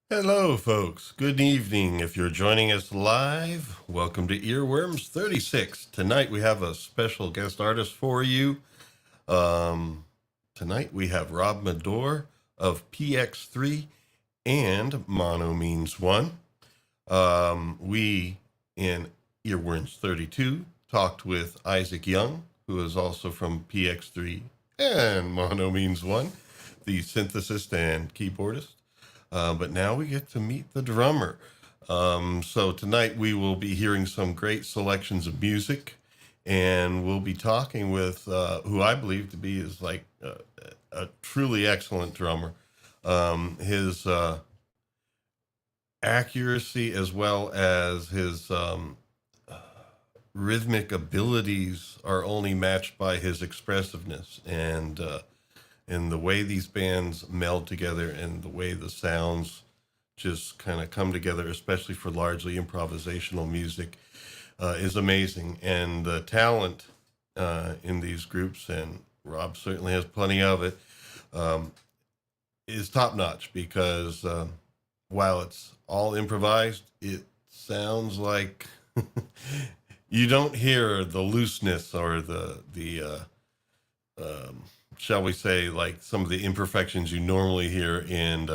Hello, folks. Good evening. If you're joining us live, welcome to Earworms 36. Tonight we have a special guest artist for you. Um, Tonight we have Rob Madore of PX3 and Mono Means One. We in Earworms 32 talked with Isaac Young, who is also from PX3 and Mono Means One, the synthesist and keyboardist. But now we get to meet the drummer. So tonight we will be hearing some great selections of music, and we'll be talking with who I believe to be is like a truly excellent drummer. His accuracy as well as his rhythmic abilities are only matched by his expressiveness and the way these bands meld together and the way the sounds just kind of come together, especially for largely improvisational music, is amazing. And the talent in these groups, and Rob certainly has plenty of it, is top notch because while it's all improvised, it sounds like you don't hear the looseness or the shall we say, like some of the imperfections you normally hear in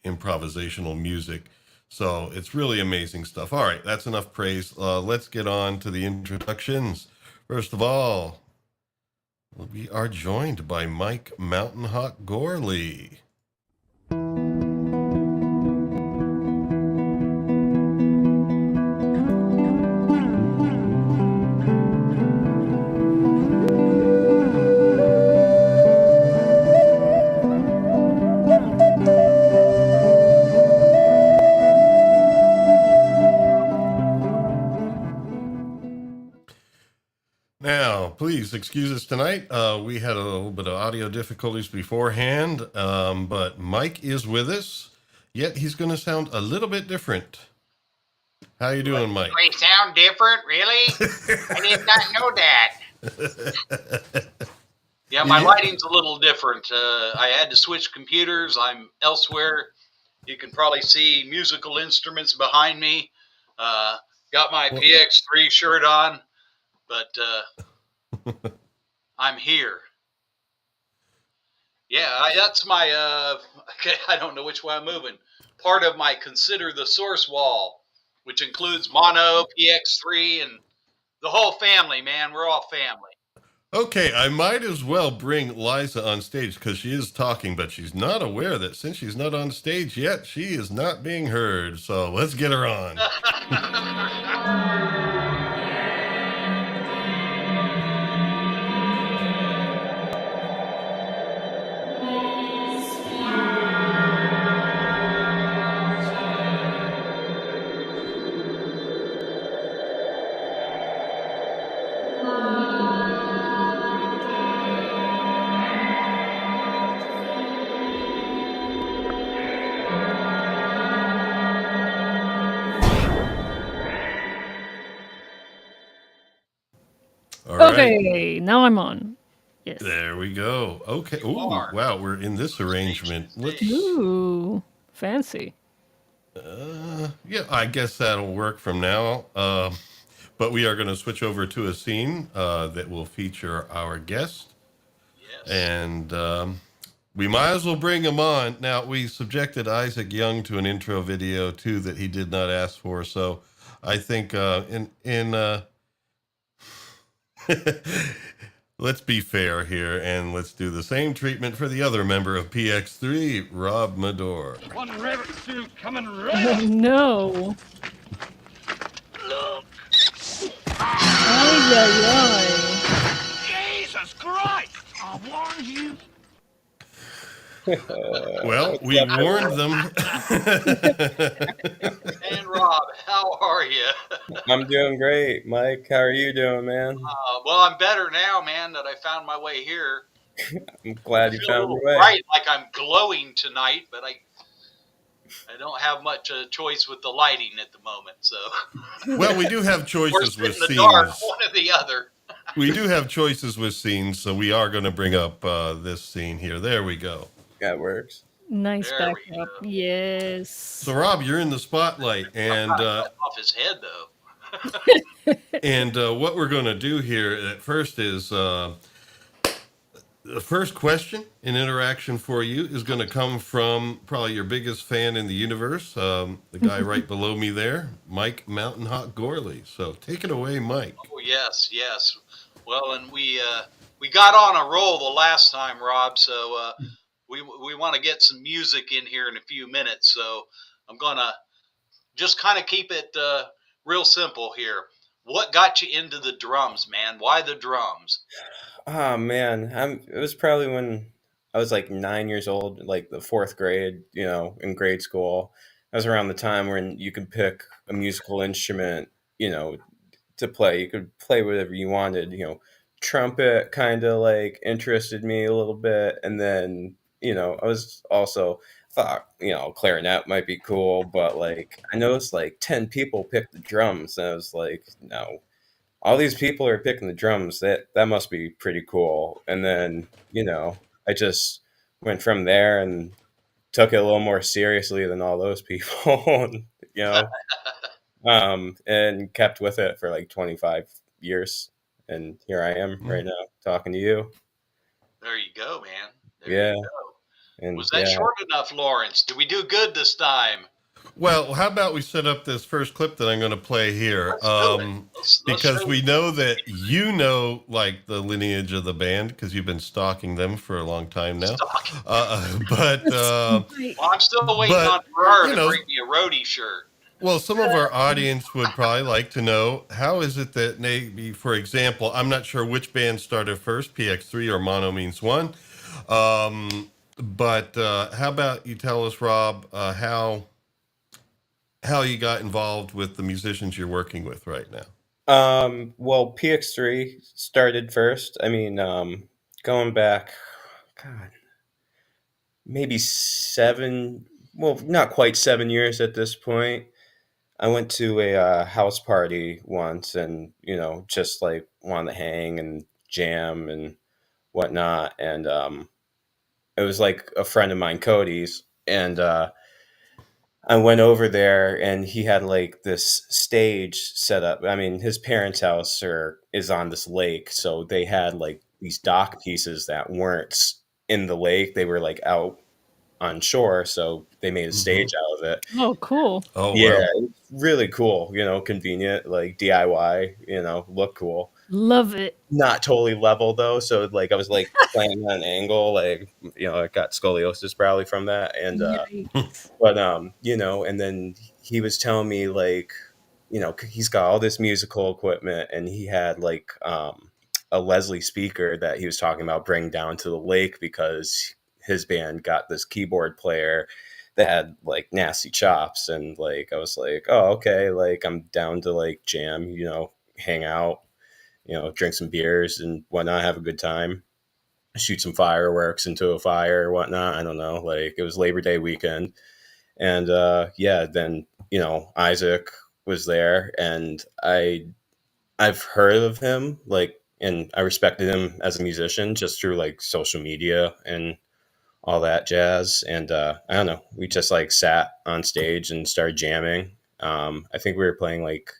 improvisational music. So it's really amazing stuff. All right, that's enough praise. Let's get on to the introductions. First of all, we are joined by Mike Mountain Hawk Gorley. Now, please excuse us tonight. We had a little bit of audio difficulties beforehand, but Mike is with us, yet he's going to sound a little bit different. How you doing, Mike? Do we sound different, really? I did not know that. Yeah, my lighting's a little different. I had to switch computers. I'm elsewhere. You can probably see musical instruments behind me. Got my PX3 shirt on, but I'm here. Yeah, that's my, okay, I don't know which way I'm moving. Part of my Consider the Source wall, which includes Mono, PX3, and the whole family, man. We're all family. Okay, I might as well bring Liza on stage because she is talking, but she's not aware that since she's not on stage yet, she is not being heard. So let's get her on. Okay, now I'm on. Yes. There we go. Okay. Ooh, wow, we're in this arrangement. Ooh, fancy. Yeah, I guess that'll work from now. But we are going to switch over to a scene that will feature our guest. Yes. And we might as well bring him on. Now, we subjected Isaac Young to an intro video, too, that he did not ask for. So I think let's be fair here, and let's do the same treatment for the other member of PX3, Rob Madore. One rabbit suit coming right Oh, up. no. Look. Ay, Jesus Christ! I warned you. Well, we warned them. And Rob, how are you? I'm doing great. Mike, how are you doing, man? Well, I'm better now, man, that I found my way here. I'm glad you found your way. Bright, like I'm glowing tonight, but I don't have much choice with the lighting at the moment. So, Well, we do have choices with in the scenes. dark, one or the other. We do have choices with scenes, so we are going to bring up this scene here. There we go. That works. Nice There we backup. go. Yes. So, Rob, you're in the spotlight, I'm kind of cutting off his head though. what we're going to do here at first is the first question and interaction for you is going to come from probably your biggest fan in the universe, the guy right below me there, Mike Mountain Hot Gorley. So, take it away, Mike. Oh yes, yes. Well, and we got on a roll the last time, Rob. So we want to get some music in here in a few minutes. So I'm gonna just kind of keep it real simple here. What got you into the drums, man? Why the drums? Oh man, it was probably when I was like 9 years old, like the fourth grade, in grade school. That was around the time when you could pick a musical instrument, to play. You could play whatever you wanted. Trumpet kind of like interested me a little bit, and then I was also thought clarinet might be cool, but like I noticed like 10 people picked the drums, and I was like, no, all these people are picking the drums. That must be pretty cool. And then I just went from there and took it a little more seriously than all those people, and, you know, and kept with it for like 25 years. And here I am right now talking to you. There you go, man. There you Yeah. go. And Was that short enough, Lawrence? Did we do good this time? Well, how about we set up this first clip that I'm going to play here? Let's do it. Let's Because show we know that you know, like, the lineage of the band because you've been stalking them for a long time now. But Well, I'm still waiting on Ferrara to bring me a roadie shirt. Well, some of our audience would probably like to know, how is it that maybe, for example, I'm not sure which band started first, PX3 or Mono Means One. But how about you tell us, Rob, how you got involved with the musicians you're working with right now? Well, PX3 started first. I mean, going back, God, maybe well, not quite 7 years at this point. I went to a house party once, and just like wanted to hang and jam and whatnot. And it was like a friend of mine, Cody's, and I went over there, and he had like this stage set up. I mean, his parents' house is on this lake, so they had like these dock pieces that weren't in the lake; they were like out on shore, so they made a stage out of it. Oh, cool. Oh, Yeah, wow. it's really cool, convenient, like DIY, look cool. Love it. Not totally level though, so like I was like playing at an angle, like I got scoliosis probably from that, and Yikes. but and then he was telling me like, he's got all this musical equipment, and he had like a Leslie speaker that he was talking about bringing down to the lake because his band got this keyboard player that had like nasty chops, and like I was like, oh, okay, like I'm down to like jam, hang out, drink some beers and whatnot, have a good time, shoot some fireworks into a fire or whatnot. I don't know, like it was Labor Day weekend, and yeah, then Isaac was there, and I've heard of him, like, and I respected him as a musician just through like social media and all that jazz. And I don't know, we just like sat on stage and started jamming. I think we were playing like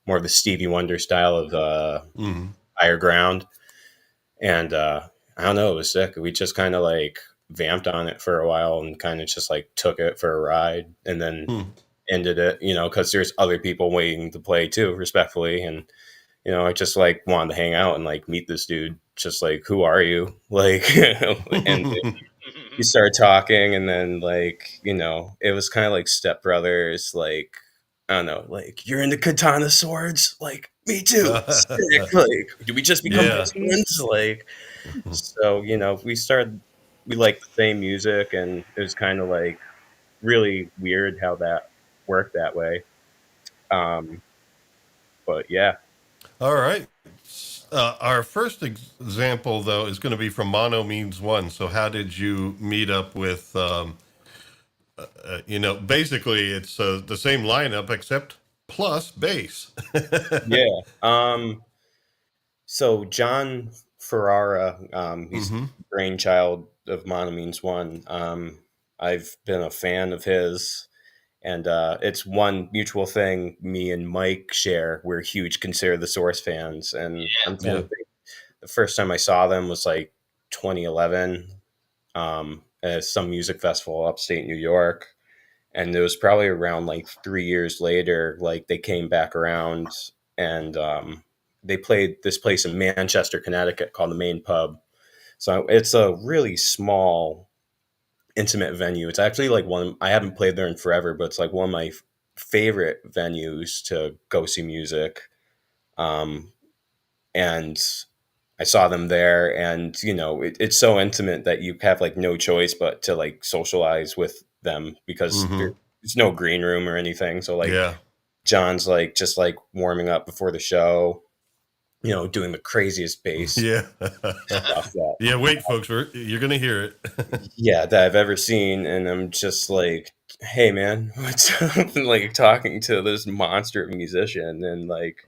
more of the Stevie Wonder style of Higher Ground. And I don't know, it was sick. We just kind of like vamped on it for a while and kind of just like took it for a ride, and then ended it, because there's other people waiting to play too, respectfully. And I just like wanted to hang out and like meet this dude, just like, who are you? Like, and we started talking, and then like, it was kind of like Step Brothers, like, I don't know, like, you're into katana swords? Like, me too. Sick. Like, do we just become best friends? Like, so, we liked the same music, and it was kind of like really weird how that worked that way. But yeah. All right. Our first example, though, is going to be from Mono Means One. So, how did you meet up with, basically it's the same lineup except plus bass. Yeah. So John Ferrara, he's brainchild of Mono Means One. I've been a fan of his, and it's one mutual thing me and Mike share. We're huge Consider the Source fans, and I'm trying Yeah. to think. The first time I saw them was like 2011 at some music festival upstate New York. And it was probably around like 3 years later, like they came back around and they played this place in Manchester, Connecticut called the Main Pub. So it's a really small, intimate venue. It's actually like I haven't played there in forever, but it's like one of my favorite venues to go see music. And I saw them there, and it's so intimate that you have like no choice but to like socialize with them because there's no green room or anything. So like Yeah. John's like just like warming up before the show, doing the craziest bass Yeah. stuff Yeah. Wait, folks, you're going to hear it. that I've ever seen, and I'm just like, hey man, what's up? And, like talking to this monster of a musician, and like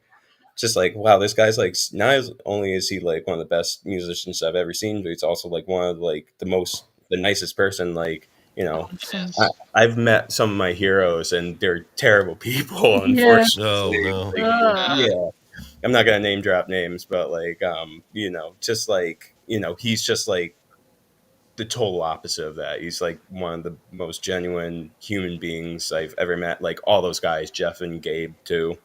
just like, wow, this guy's like, not only is he like one of the best musicians I've ever seen, but he's also like one of like the nicest person. Like, I've met some of my heroes and they're terrible people, unfortunately. Oh, no. Yeah. I'm not gonna name drop names, but like, just like, he's just like the total opposite of that. He's like one of the most genuine human beings I've ever met. Like all those guys, Jeff and Gabe too.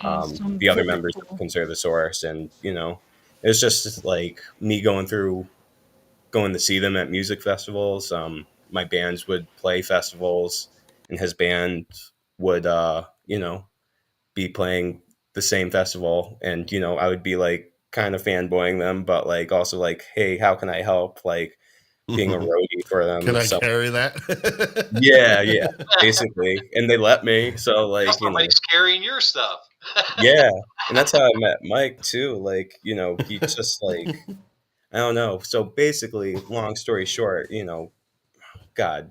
The other members of Consider the Source, and it's just like me going to see them at music festivals. My bands would play festivals, and his band would be playing the same festival, and I would be like kind of fanboying them, but like also like, hey, how can I help? Like being a roadie for them. Can I carry that? Yeah, basically, and they let me. So like, That's what makes carrying your stuff. Yeah, and that's how I met Mike too. Like, he just like, I don't know. So basically, long story short, God,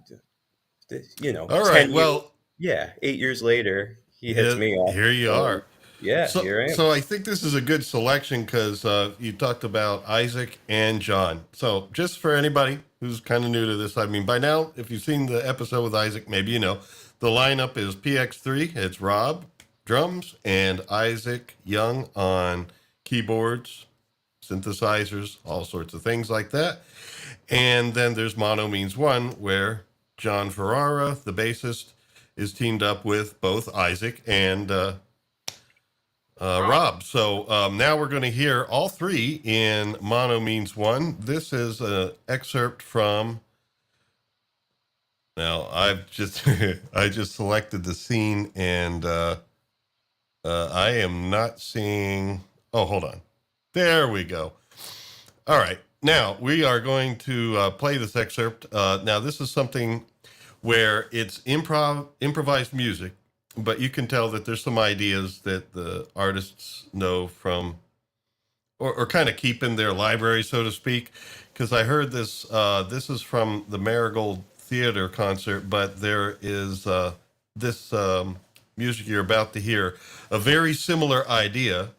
All right. Well, 8 years later, he hits me up. Here you are. Yeah, So, here I am. so I think this is a good selection because you talked about Isaac and John. So just for anybody who's kind of new to this, I mean, by now, if you've seen the episode with Isaac, maybe you know, the lineup is PX3. It's Rob, drums, and Isaac Young on keyboards, synthesizers, all sorts of things like that. And then there's Mono Means One, where John Ferrara, the bassist, is teamed up with both Isaac and Rob. So now we're going to hear all three in Mono Means One. This is an excerpt from. Now I've just I just selected the scene, and I am not seeing. Oh, hold on. There we go. All right. Now we are going to play this excerpt. Now this is something where it's improvised music, but you can tell that there's some ideas that the artists know from, or kind of keep in their library, so to speak. Because I heard this. This is from the Marigold Theater concert, but there is this music you're about to hear. A very similar idea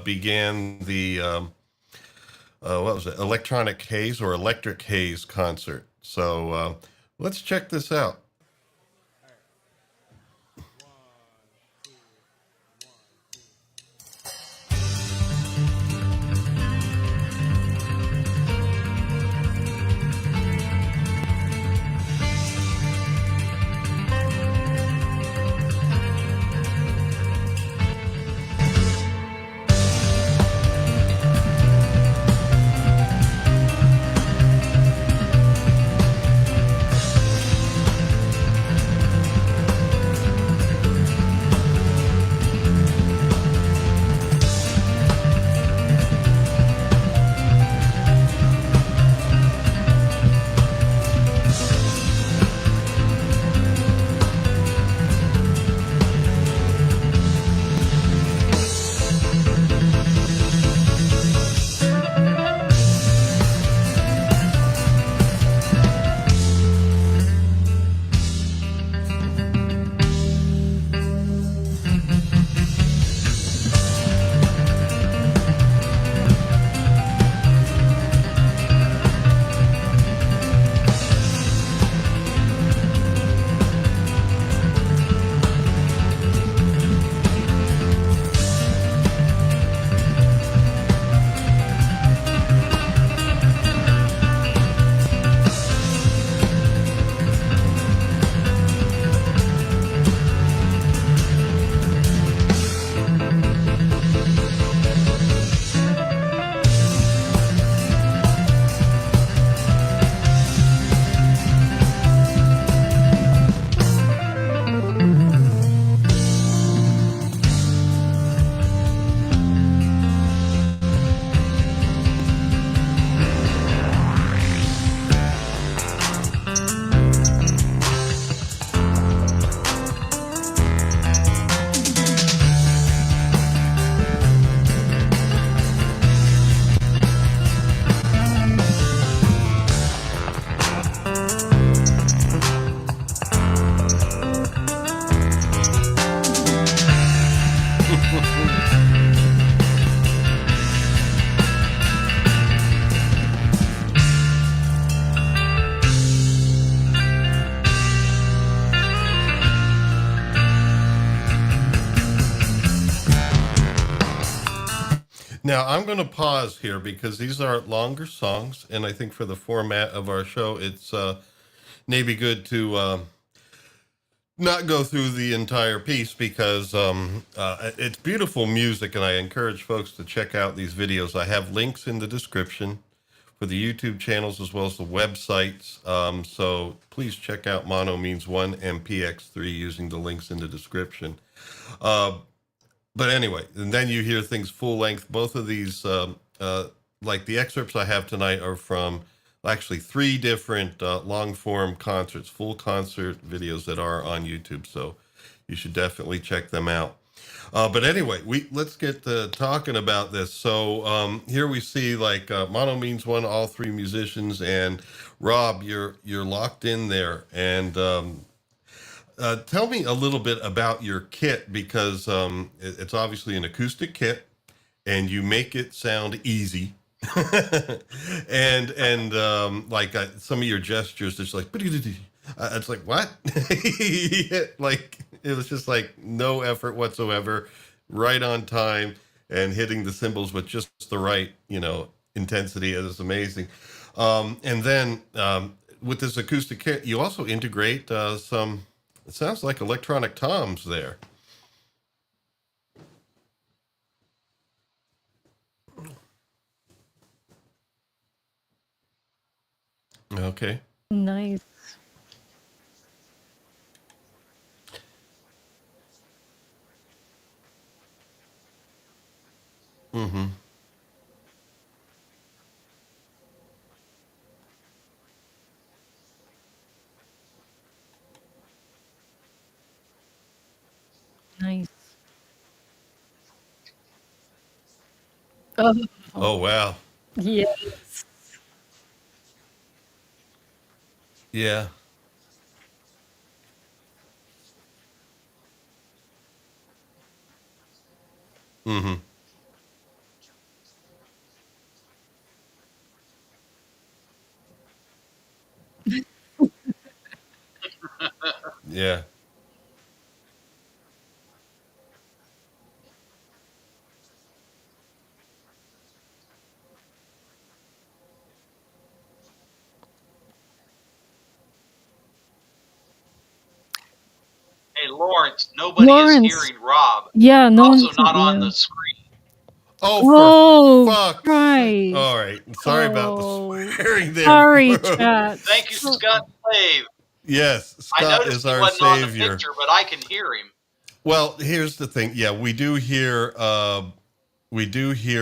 began the what was it? Electronic Haze or Electric Haze concert. So let's check this out. Now I'm going to pause here because these are longer songs, and I think for the format of our show, it's maybe good to not go through the entire piece because it's beautiful music, and I encourage folks to check out these videos. I have links in the description for the YouTube channels as well as the websites. So please check out Mono Means One and PX3 using the links in the description. Uh, but anyway, and then you hear things full length. Both of these, like the excerpts I have tonight, are from actually three different long form concerts, full concert videos that are on YouTube. So you should definitely check them out. But anyway, let's get talking about this. So here we see like Mono Means One, all three musicians, and Rob, you're locked in there. And tell me a little bit about your kit because it's obviously an acoustic kit, and you make it sound easy. and like some of your gestures, it's like it's like what? Like it was just like no effort whatsoever, right on time, and hitting the cymbals with just the right intensity. It is amazing. And then with this acoustic kit, you also integrate some. It sounds like electronic toms there. Okay. Nice. Mm-hmm. Nice. Oh, Oh wow. yes. Yeah. Mm-hmm. Yeah. Hey, Lawrence, nobody is Lawrence. hearing Rob. Yeah, no Also one's not on yeah. the screen. Oh, Oh, for fuck's sake. Christ. All right. Sorry about the Oh, swearing there. sorry, chat. Thank you, Scott Slave. Yes, I Scott noticed is he our wasn't on the savior. picture, but I can hear him. Well, here's the thing. Yeah, we do hear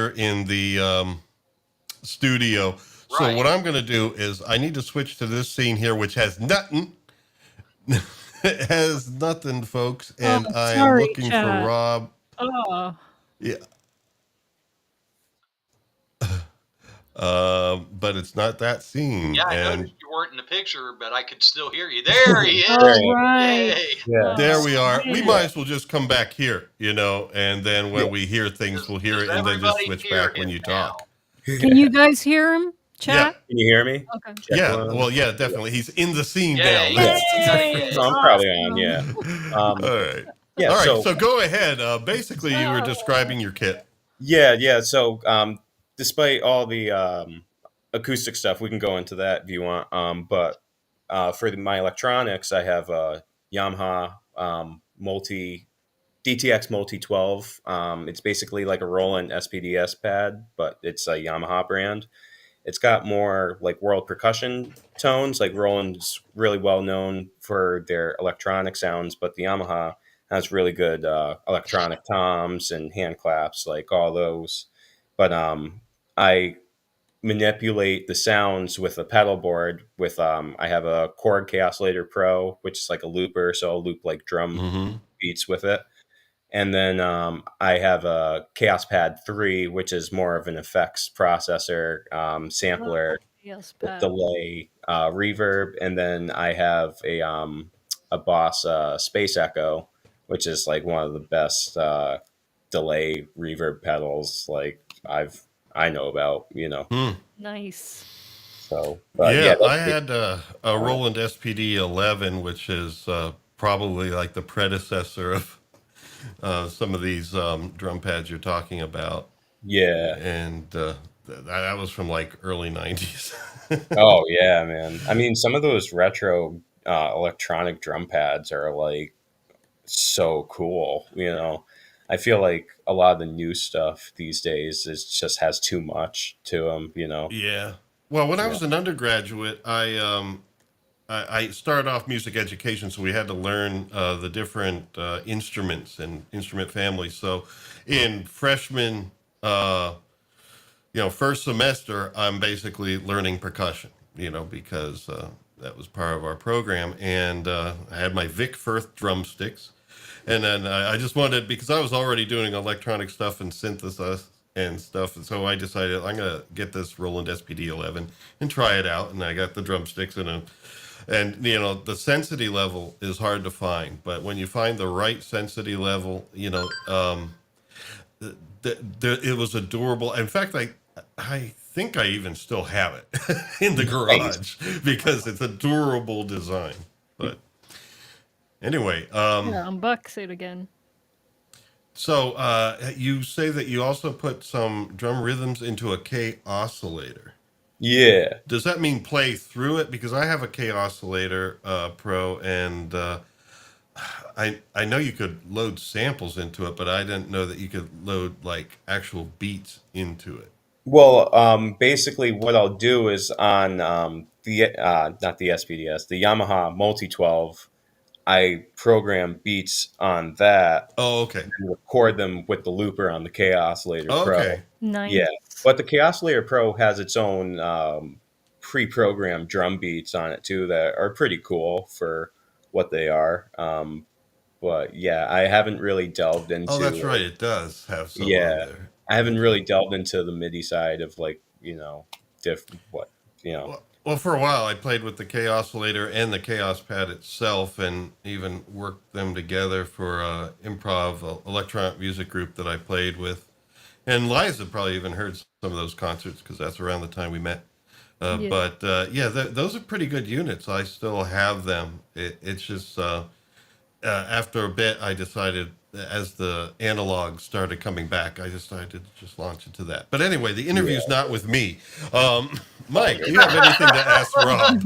in the studio. So Right. what I'm going to do is I need to switch to this scene here, which has nothing. It has nothing, folks. And I am sorry, looking for chat. Rob. Oh, Yeah. But it's not that scene. Yeah, I And noticed you weren't in the picture, but I could still hear you. There he is. all right. Yay. Yeah. there Oh, we are. We man. might as well just come back here, and then when Yeah. we hear things, we'll hear Does it, and then just everybody switch hear back when him you now? talk. Can you guys hear him, chat? Can you hear me? Okay. Check Yeah, one. well, yeah, definitely. He's in the scene now. Yay. That's- Yay! So I'm probably on, yeah. All right. Yeah, All right. so, So go ahead. Basically, you were describing your kit. yeah. So, despite all the acoustic stuff, we can go into that if you want. But for my electronics, I have a Yamaha DTX Multi 12. It's basically like a Roland SPDS pad, but it's a Yamaha brand. It's got more like world percussion tones. Like Roland's really well known for their electronic sounds, but the Yamaha has really good electronic toms and hand claps, like all those. But I manipulate the sounds with a pedal board. With I have a Korg Oscillator Pro, which is like a looper, so I'll loop like drum Mm-hmm. beats with it. And then I have a Chaos Pad 3, which is more of an effects processor, sampler, Yes, with Pat. delay, reverb. And then I have a Boss Space Echo, which is like one of the best delay reverb pedals like I know about, Nice. So, but Yeah, I that's had a Roland SPD 11, which is probably like the predecessor of some of these drum pads you're talking about. Yeah. and that was from like early '90s. Oh yeah, man. I mean, some of those retro electronic drum pads are like so cool. I feel like a lot of the new stuff these days is just has too much to them. Yeah. Well, when I Yeah. was an undergraduate, I started off music education, so we had to learn the different instruments and instrument families. So, in freshman, first semester, I'm basically learning percussion. Because that was part of our program, and I had my Vic Firth drumsticks, and then I just wanted, because I was already doing electronic stuff and synthesis and stuff, and so I decided I'm gonna get this Roland SPD-11 and try it out, and I got the drumsticks and the sensitivity level is hard to find, but when you find the right sensitivity level, it was adorable. In fact, I think I even still have it in the Nice. garage because it's a durable design. But anyway, Yeah, unbox it again. so you say that you also put some drum rhythms into a K oscillator. Yeah. Does that mean play through it? Because I have a K oscillator Pro, and I know you could load samples into it, but I didn't know that you could load like actual beats into it. Well, basically, what I'll do is on the not the SPDS, the Yamaha Multi 12. I program beats on that Oh, okay. and record them with the looper on the K Oscillator Pro. Okay. Yeah, Nice. but the K Oscillator Pro has its own pre-programmed drum beats on it too that are pretty cool for what they are. But yeah, I haven't really delved Oh, into that's right. It does have some on yeah, there. I haven't That's really right. delved into the MIDI side of like diff what you know. Well, for a while, I played with the K oscillator and the Chaos pad itself, and even worked them together for improv electronic music group that I played with. And Liza probably even heard some of those concerts because that's around the time we met. Yeah. But yeah, those are pretty good units. I still have them. It's just after a bit, I decided, as the analog started coming back, I decided to just launch into that. But anyway, the Yeah, interview's not with me. all Mike, do good. you have anything to ask Rob?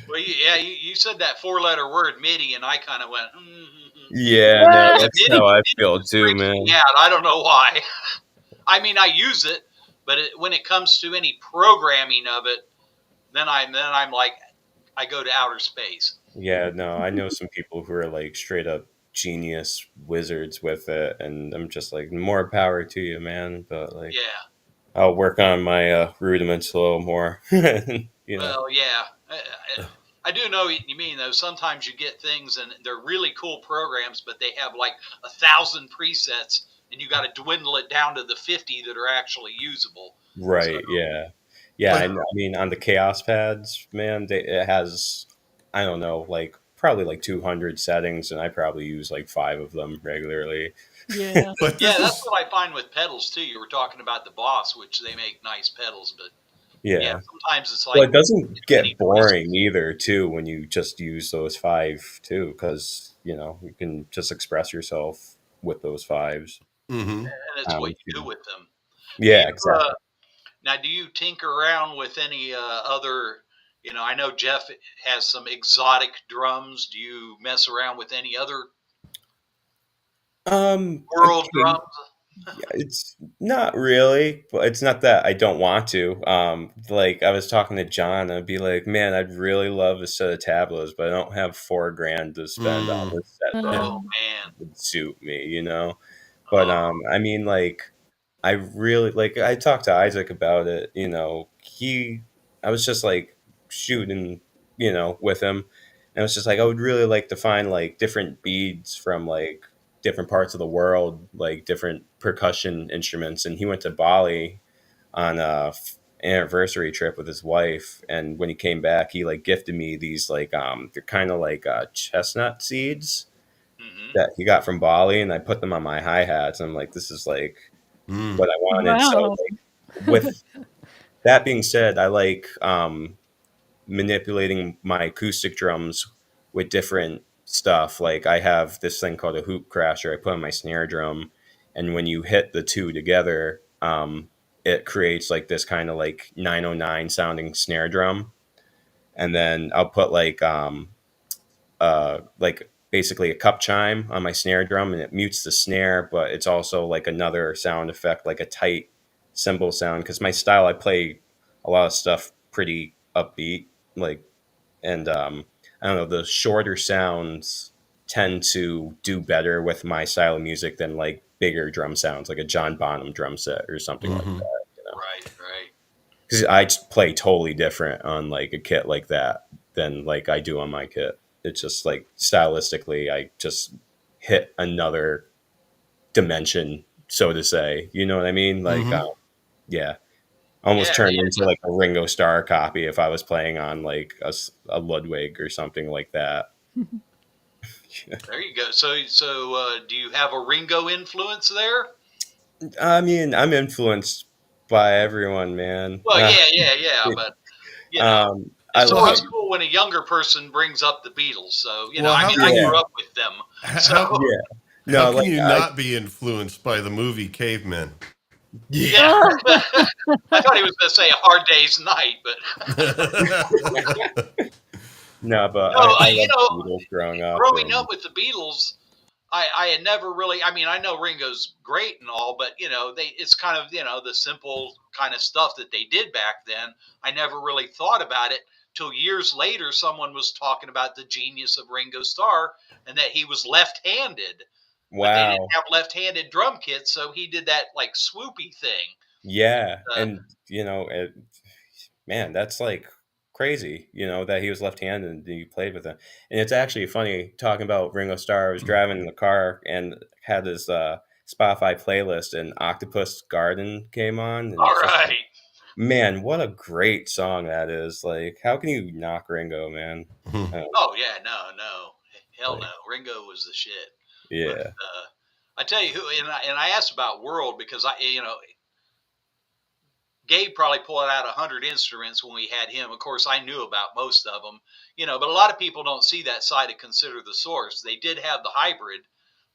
Well, you said that four-letter word MIDI, and I kind of went. Yeah, no, that's MIDI, how I MIDI feel too, freaks me man. out. I don't know why. I mean, I use it, but when it comes to any programming of it, then I'm like, I go to outer space. Yeah, no, I know some people who are like straight up genius wizards with it, and I'm just like, more power to you, man. But like, Yeah. I'll work on my rudiments a little more. Well, yeah. I do know what you mean, though. Sometimes you get things and they're really cool programs, but they have like 1,000 presets, and you got to dwindle it down to the 50 that are actually usable. So, Right? Yeah, yeah. But And I mean, on the Chaos pads, man, it has, I don't know, like probably like 200 settings, and I probably use like five of them regularly. Yeah. but yeah, this that's is what I find with pedals, too. You were talking about the Boss, which they make nice pedals, but yeah, Yeah. sometimes it's Well, like it doesn't many get voices, boring either, too, when you just use those five, too, because, you can just express yourself with those fives. hmm and it's what you do with them. Do you Yeah, exactly. now? Do you tinker around with any other? I know Jeff has some exotic drums. Do you mess around with any other world Okay, drums? it's not really, but it's not that I don't want to. Like I was talking to John, I'd be like, man, I'd really love a set of tablas, but I don't have $4,000 to spend on mm, this set that Oh Um, man. would suit me. But Oh I mean, like, I really like. I talked to Isaac about it. I was just like shooting, with him, and I was just like, I would really like to find like different beads from like different parts of the world, like different percussion instruments. And he went to Bali on a anniversary trip with his wife, and when he came back, he like gifted me these like they're kind of like chestnut seeds hmm that he got from Bali, and I put them on my hi hats. I'm like, this is like mm. what I wanted. So, wow. like, with that being said, I like manipulating my acoustic drums with different stuff. Like, I have this thing called a hoop crasher. I put on my snare drum, and when you hit the two together, it creates like this kind of like 909 sounding snare drum. And then I'll put like basically a cup chime on my snare drum, and it mutes the snare, but it's also like another sound effect, like a tight cymbal sound. Because my style, I play a lot of stuff pretty upbeat, like, and I don't know, the shorter sounds tend to do better with my style of music than like bigger drum sounds, like a John Bonham drum set or something like Mm-hmm. that. You know, Right, right. because I play totally different on like a kit like that than like I do on my kit. It's just like stylistically, I just hit another dimension, so to say. You know what I mean? Like, Mm-hmm. yeah, almost Yeah, turned yeah. into like a Ringo Starr copy if I was playing on like a Ludwig or something like that. There you go. So, do you have a Ringo influence there? I mean, I'm influenced by everyone, man. Well, yeah. But I it's Well, always like, how, cool when a younger person brings up the Beatles. So, well, I how mean, can I yeah, grew you up with them. So, how yeah. how No, can like you I, not be influenced by the movie Cavemen? yeah. yeah. Oh, I thought he was going to say A Hard Day's Night, but No, but no, I love the Beatles growing up, growing up and with the Beatles, I had never really. I mean, I know Ringo's great and all, but it's kind of the simple kind of stuff that they did back then. I never really thought about it till years later. Someone was talking about the genius of Ringo Starr and that he was left-handed, but they didn't wow, have left-handed drum kits, so he did that like swoopy thing. yeah, Uh, and man, that's like crazy, that he was left-handed and he played with it. And it's actually funny talking about Ringo Starr. I was driving in the car and had this Spotify playlist, and Octopus Garden came on, and all it's just like, right. man, what a great song that is. Like, how can you knock Ringo, man? Uh, Oh yeah, no, hell no. like, Ringo was the shit. But yeah, I tell you who, and I asked about World because Gabe probably pulled out 100 instruments when we had him. Of course, I knew about most of them, but a lot of people don't see that side of Consider the Source. They did have the hybrid,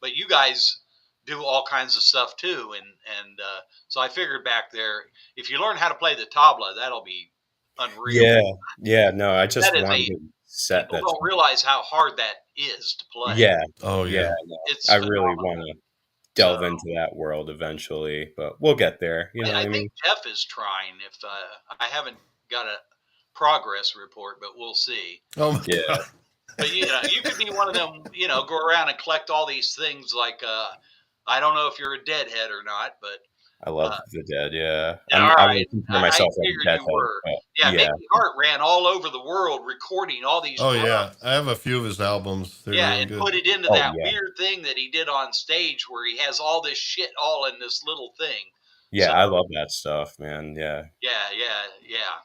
but you guys do all kinds of stuff too, and so I figured back there, if you learn how to play the tabla, that'll be unreal. yeah, yeah. No, I That just is wanted a to set People that. don't realize how hard that is to play. Yeah, Oh yeah. yeah. No, It's I really phenomenal. want to So delve into that world eventually, but we'll get there. You know what I I think mean? Jeff is trying. If I haven't got a progress report, but we'll see. Oh my Yeah, god. But you could be one of them. Go around and collect all these things. Like I don't know if you're a Deadhead or not, but I love uh, the Dead. Yeah, yeah, all I right. wouldn't consider I myself like a figured you Deadhead, were. but Yeah, yeah, Mickey Hart ran all over the world recording all these Oh drums. yeah. I have a few of his albums. They're Yeah, really and good. put it into oh that yeah, weird thing that he did on stage where he has all this shit all in this little thing. yeah. So I love that stuff, man. Yeah, yeah.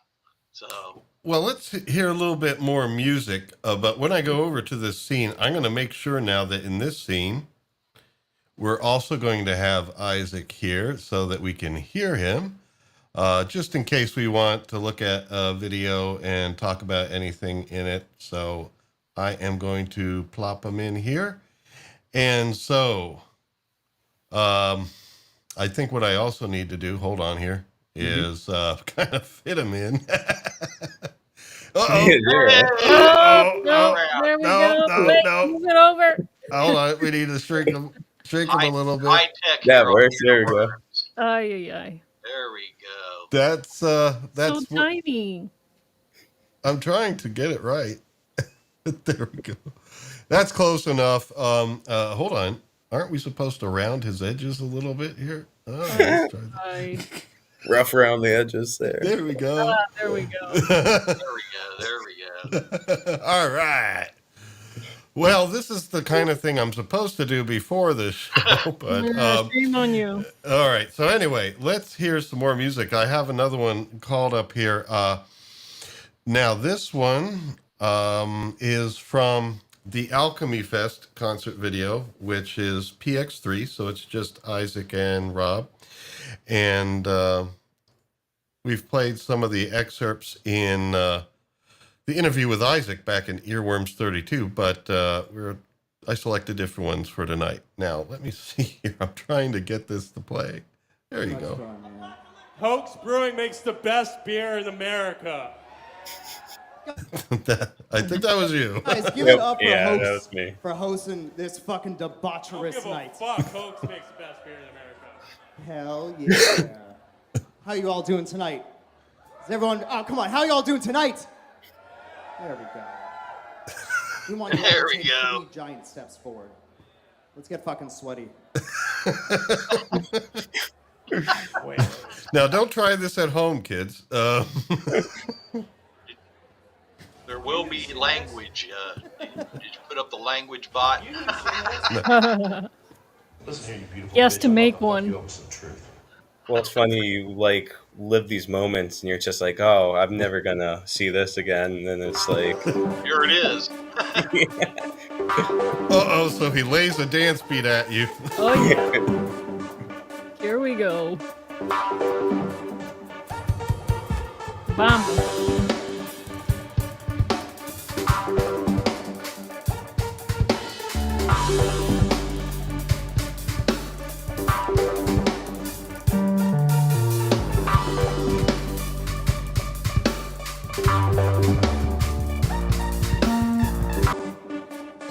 So Well, let's hear a little bit more music. But when I go over to this scene, I'm going to make sure now that in this scene, we're also going to have Isaac here so that we can hear him. Just in case we want to look at a video and talk about anything in it. So I am going to plop him in here. And so I think what I also need to do, hold on here, is kind of fit him in. Uh-oh. yeah. oh, Uh-oh. no, Oh, there we no, go. no, Wait, no. move it over. Hold on. We need to shrink him a little bit. high tech That here on works. There we go. Earworms. Ay, ay, ay. There we go. That's So what tiny. I'm trying to get it right. There we go. That's close enough. Hold on. Aren't we supposed to round his edges a little bit here? Oh, let's try that. Ay. Rough around the edges there. There we go. There we go. There we go. All right. Well, this is the kind of thing I'm supposed to do before this show, but Shame on you. all right. So anyway, let's hear some more music. I have another one called up here. Now this one is from the Alchemy Fest concert video, which is PX3. So it's just Isaac and Rob, and we've played some of the excerpts in the interview with Isaac back in Earworms 32, but I selected different ones for tonight. Now, let me see here. I'm trying to get this to play. There you go. Hoax Brewing makes the best beer in America. I think that was you. Guys, give it up for Yeah, Hoax that was me. for hosting this fucking Don't debaucherous give a night. fuck. Hoax makes the best beer in America. Hell yeah. How you all doing tonight? Is everyone? Oh, come on. How you all doing tonight? There we go. We want you all There to we take go. 3 giant steps forward. Let's get fucking sweaty. Wait. Now, don't try this at home, kids. There will be language. Did you put up the language bot? He has to make one. Well, it's funny you like live these moments, and you're just like, "Oh, I'm never gonna see this again." And then it's like, Here it is. Uh-oh, so he lays a dance beat at you. Oh yeah. Here we go. Bam.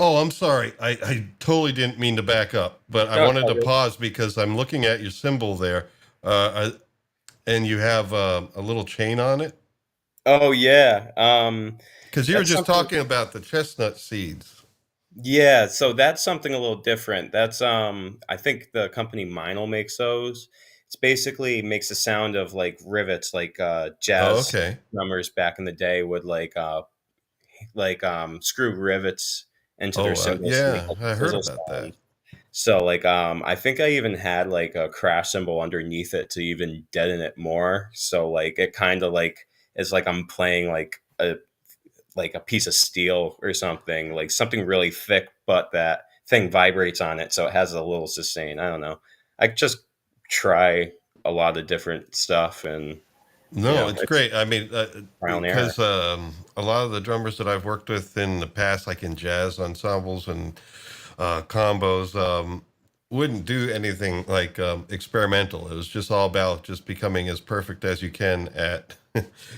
Oh, I'm sorry. I totally didn't mean to back up, but I No, wanted to okay. pause because I'm looking at your symbol there, and you have a little chain on it. oh yeah, Because you were That's just something- talking about the chestnut seeds. yeah. So that's something a little different. That's I think the company Meinl makes those. It's basically makes the sound of like rivets, like Oh, jazz okay. drummers back in the day would screw rivets into Oh, their cymbals. to yeah, make, like, I heard fizzle about that. sound. So like I think I even had like a crash cymbal underneath it to even deaden it more. So like it kind of like is like I'm playing like a piece of steel or something, like something really thick, but that thing vibrates on it, so it has a little sustain. I don't know. I just try a lot of different stuff, and No, Yeah, it's it's great. I mean, trial and error. because a lot of the drummers that I've worked with in the past, like in jazz ensembles and combos, wouldn't do anything like experimental. It was just all about just becoming as perfect as you can at,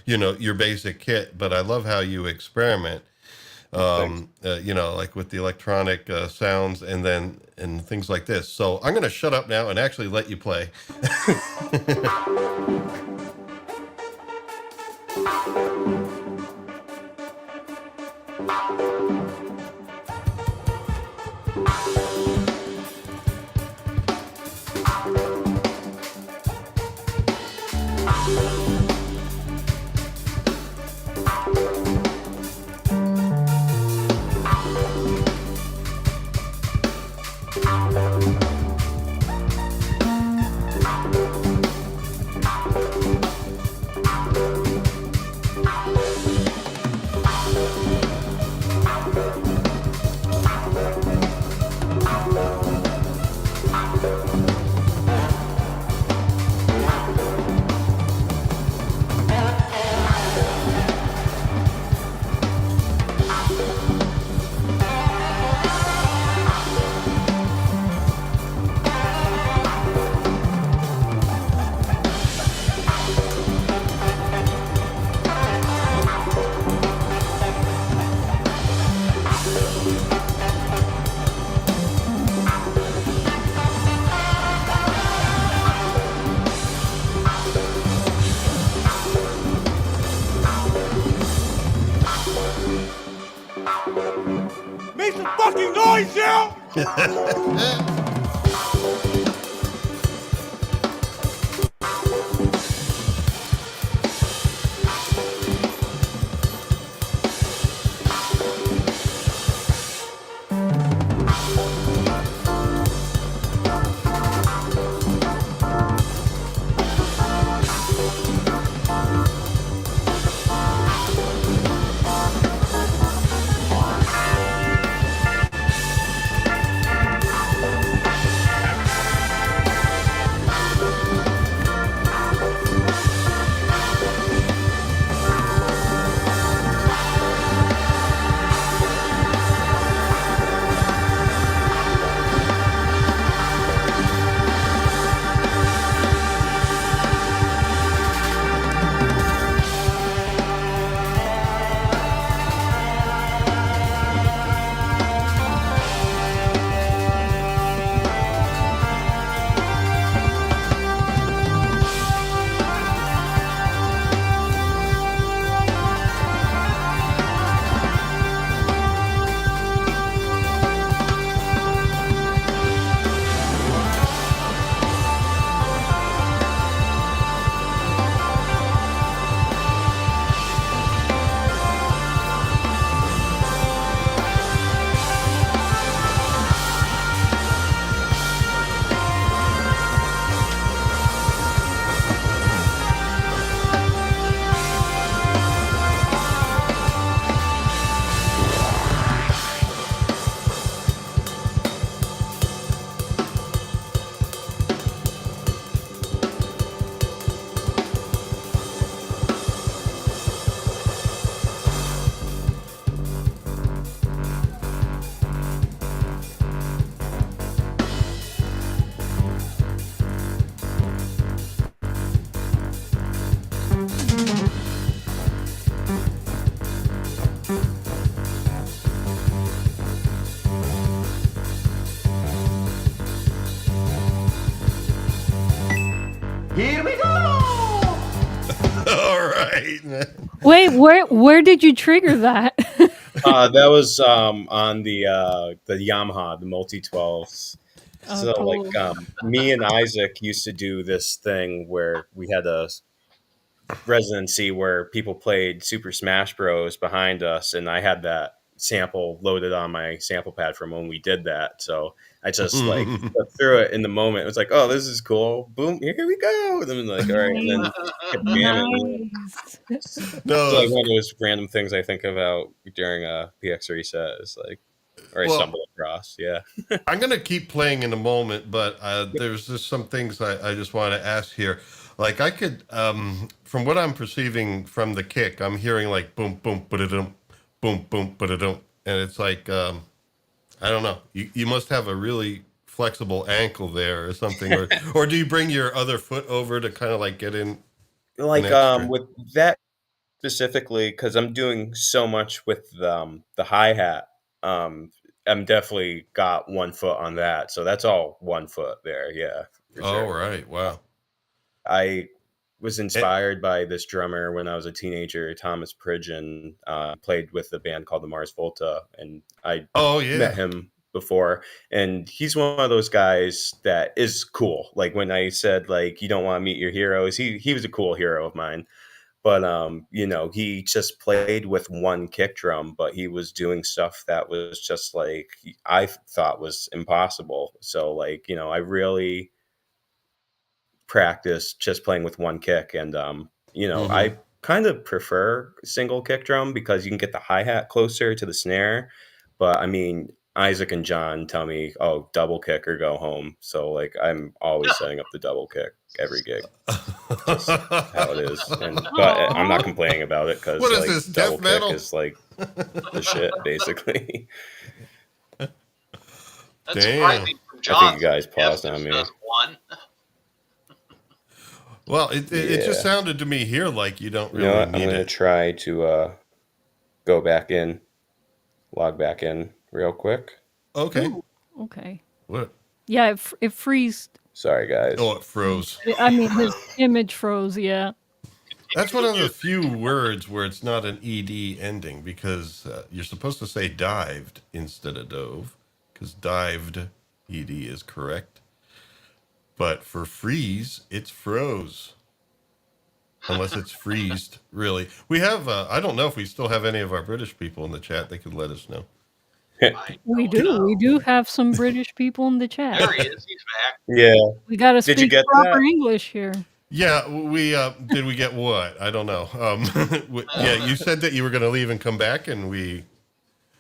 your basic kit. But I love how you experiment, like with the electronic sounds and things like this. So I'm going to shut up now and actually let you play. Make some fucking noise, you! Wait, where did you trigger that? That was on the Yamaha, the Multi 12s. Oh, So cool. me and Isaac used to do this thing where we had a residency where people played Super Smash Bros behind us, and I had that sample loaded on my sample pad from when we did that. So I just flipped through it in the moment. It was like, oh, this is cool. Boom, here we go. And then like, all right, and then kept jamming. Nice. It's like one of those random things I think about during a PX3 set. Is like, or I Well, stumble across. Yeah. I'm going to keep playing in a moment, but there's just some things I just want to ask here. Like I could, from what I'm perceiving from the kick, I'm hearing like boom, boom, ba-da-dum, boom, boom, ba-da-dum. And it's like, I don't know. You must have a really flexible ankle there or something. Or do you bring your other foot over to kind of like get in an Like extra? with that specifically, because I'm doing so much with the hi hat. I'm definitely got one foot on that, so that's all one foot there. Yeah, for Oh, sure. right. Wow. I was Eh, inspired by this drummer when I was a teenager, Thomas Pridgeon. Played with a band called the Mars Volta, and I oh, met yeah. him before. And he's one of those guys that is cool. Like when I said like you don't want to meet your heroes, he was a cool hero of mine. But he just played with one kick drum, but he was doing stuff that was just like I thought was impossible. So like, I really practiced just playing with one kick, and Hmm. I kind of prefer single kick drum because you can get the hi-hat closer to the snare. But I mean, Isaac and John tell me, oh, double kick or go home. So like I'm always setting up the double kick every gig. Just how it is. But I'm not Aw. complaining about it because What is like this, double death kick metal? is like the shit basically. That's Damn. surprising from I John. think you guys Yes, paused on just me. does one. Well, it just Yeah. sounded to me here like you don't You know really what? I'm need gonna it. try to go back in, log back in real quick. Okay. Ooh, okay. What? Yeah, it freezed. Sorry guys. Oh, it froze. I mean, his image froze. Yeah. That's one To of the do. few words where it's not an ed ending because you're supposed to say dived instead of dove because dived ed is correct. But for freeze, it's froze. Unless it's freezed, really. We have, I don't know if we still have any of our British people in the chat. They could let us know. I We don't do. know. We do have some British people in the chat. There he is. He's back. Yeah. We got to Did you speak get proper that? English here. Yeah, we did we get what? I don't know. Yeah, you said that you were going to leave and come back, and we.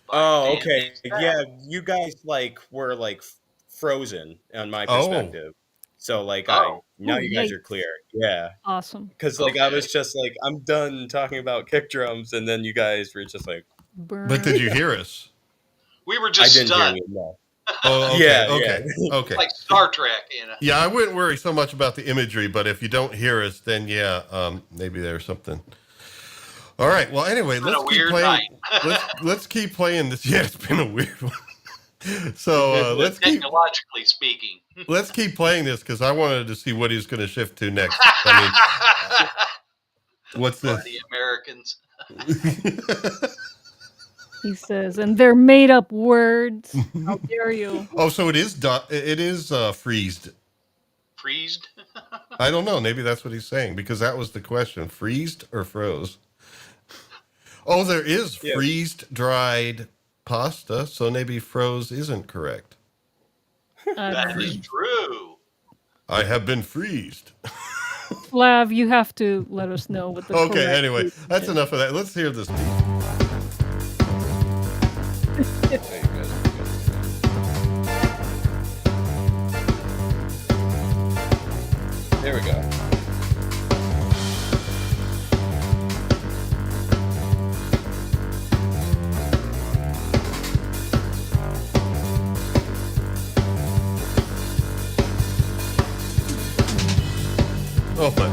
Oh, And okay. he's back. Yeah, you guys like were like frozen on my Oh, perspective. So like Oh, now Oh, you guys are yikes. clear. Yeah. Awesome. Cuz like I okay. was just like I'm done talking about kick drums, and then you guys were just like but did you hear us? We were I just didn't hear stunned, you. No. Oh, okay, Yeah, okay, yeah. okay. like Star Trek. Yeah, I wouldn't worry so much about the imagery, but if you don't hear us, then yeah, maybe there's something. All right. Well, anyway, It's been let's a keep weird playing. night. Let's keep playing this. Yeah, it's been a weird one. So Technologically speaking. let's keep playing this because I wanted to see what he's going to shift to next. I mean, what's Bloody this? Americans. He says, and they're made up words. How dare you? Oh, so it is. It is freezed. Freezed. I don't know. Maybe that's what he's saying because that was the question: freezed or froze. Oh, there is Yeah. freezed dried pasta, so maybe froze isn't correct. I That don't know. is true. I have been freezed. Flav, you have to let us know what the Okay, correct anyway, usage that's is. enough of that. Let's hear this. There we go. Oh my.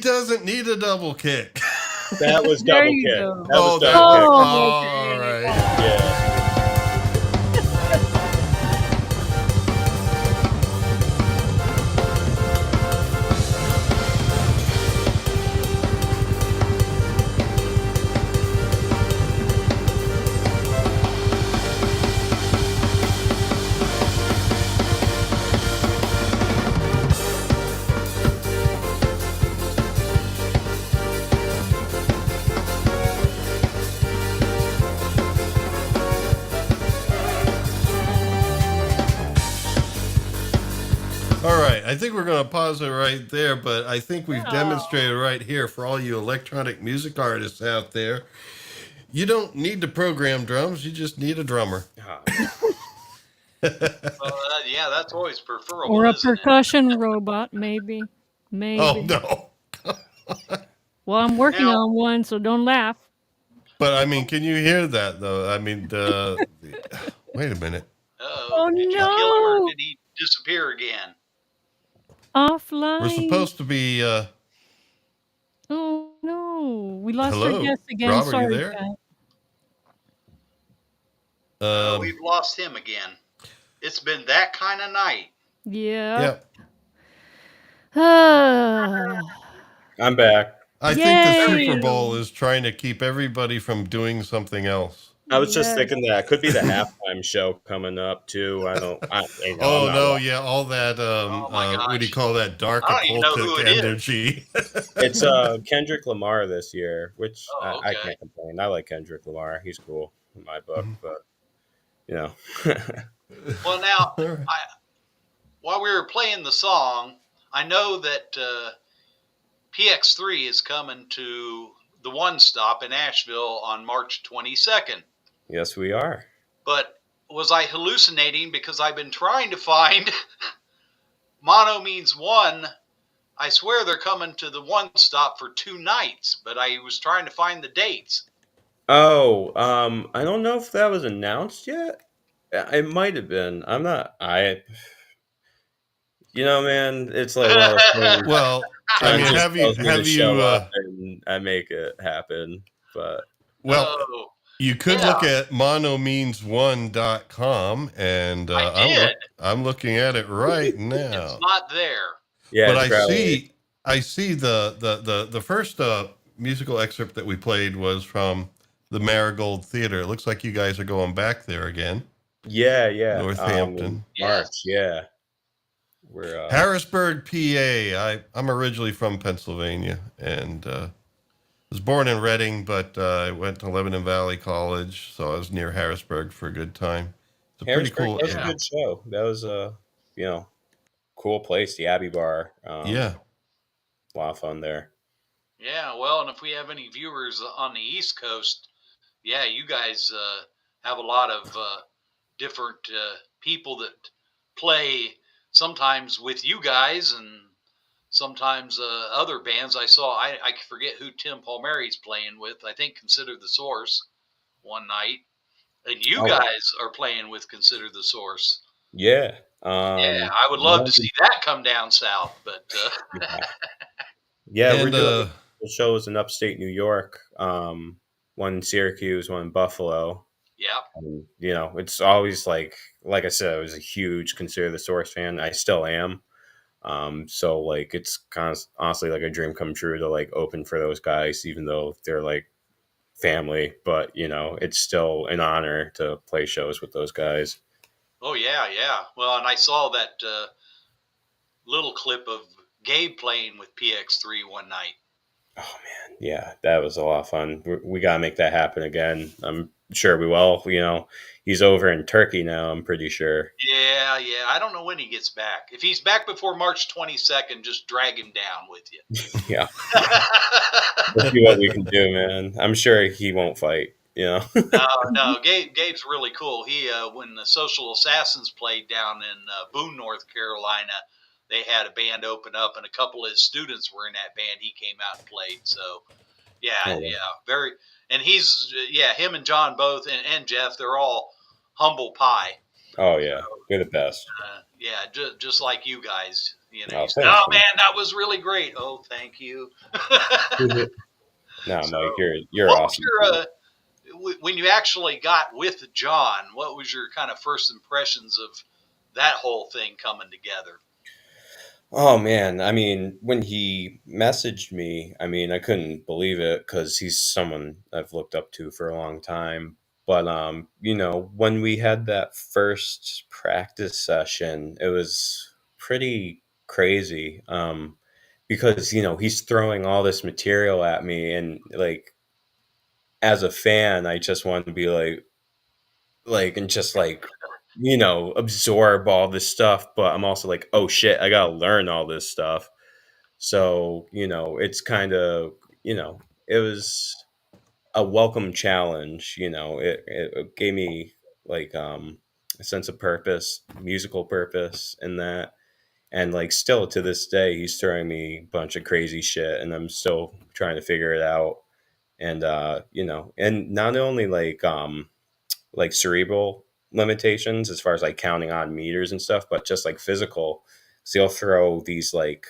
doesn't need a double kick. That was There double you kick. go. That was that double was, kick. Oh, all right. Yeah. All right, I think we're going to pause it right there, but I think we've demonstrated right here for all you electronic music artists out there, you don't need to program drums, you just need a drummer. Yeah, that's always preferable, Or a isn't it? percussion robot, maybe. Maybe. Oh, no. Well, I'm working Now- on one, so don't laugh. But, I mean, can you hear that, though? I mean, wait a minute. Oh, Did you kill him or no. did he disappear again? Offline. We're supposed to be, Oh, no. We lost our hello? guest again. Rob, are you Sorry, there? Pat. We've lost him again. It's been that kind of night. Yeah. Yeah. I'm back. I think the Yay. Super Bowl is trying to keep everybody from doing something else. I was just Yes. thinking that could be the halftime show coming up too. I don't. Oh, I'm not no, watching. yeah, all that, my what do you gosh. call that, dark I don't even know who occultic it is. energy. It's Kendrick Lamar this year, which Oh, I okay. can't complain. I like Kendrick Lamar. He's cool in my book, but you know. Well, now, All right. while we were playing the song, I know that PX3 is coming to the One Stop in Asheville on March 22nd. Yes, we are. But was I hallucinating because I've been trying to find mono means one? I swear they're coming to the One Stop for 2 nights, but I was trying to find the dates. Oh, I don't know if that was announced yet. It might have been. I'm not. Man, it's like one of those things. Well, I John mean, just have tells me to you, show up and I make it happen. But well, Oh, you could yeah. look at monomeans1.com and I did. I'm looking at it right now. It's not there. yeah, But it's probably- I see the first musical excerpt that we played was from the Marigold Theater. It looks like you guys are going back there again. yeah. Northampton. March, yeah. We're Harrisburg, PA. I'm originally from Pennsylvania and was born in Reading, but I went to Lebanon Valley College, so I was near Harrisburg for a good time. It's a pretty Harrisburg. cool. That was a good show. That was a cool place. The Abbey Bar. Yeah. A lot of fun there. Yeah, well, and if we have any viewers on the East Coast, yeah, you guys have a lot of different people that play sometimes with you guys and sometimes other bands. I forget who Tim Palmieri's playing with. I think Consider the Source one night. And you guys are playing with Consider the Source. Yeah. Yeah, I would love to see that come down south, but yeah, we're And doing shows in upstate New York. One in Syracuse, one in Buffalo. yeah. And, it's always like I said, I was a huge Consider the Source fan. I still am. So like it's kind of honestly like a dream come true to like open for those guys, even though they're like family. But it's still an honor to play shows with those guys. Oh yeah, yeah. Well, and I saw that little clip of Gabe playing with PX3 one night. Oh man, yeah, that was a lot of fun. We gotta make that happen again. I'm sure we will. He's over in Turkey now. I'm pretty sure. Yeah, yeah. I don't know when he gets back. If he's back before March 22nd, just drag him down with you. Yeah, let's see what we can do, man. I'm sure he won't fight. No. Gabe's really cool. He when the Social Assassins played down in Boone, North Carolina, they had a band open up, and a couple of his students were in that band. He came out and played. So, yeah, Oh, wow. yeah, very. And he's him and John both, and Jeff. They're all humble pie. Oh So, yeah, you're the best. yeah, just like you guys. You know, Oh, you say, thanks, "Oh man. man, that was really great." Oh, thank you. No, So, Mike, you're what was awesome. your when you actually got with John? What was your kind of first impressions of that whole thing coming together? Oh man, I mean, when he messaged me, I mean, I couldn't believe it because he's someone I've looked up to for a long time. But when we had that first practice session, it was pretty crazy. Because he's throwing all this material at me, and like as a fan, I just want to be and just absorb all this stuff. But I'm also like, oh shit, I gotta learn all this stuff. So, it's kind of, it was a welcome challenge. It gave me like a sense of purpose, musical purpose in that. And like still to this day, he's throwing me a bunch of crazy shit and I'm still trying to figure it out. And and not only like cerebral limitations as far as like counting on meters and stuff, but just like physical. So he'll throw these like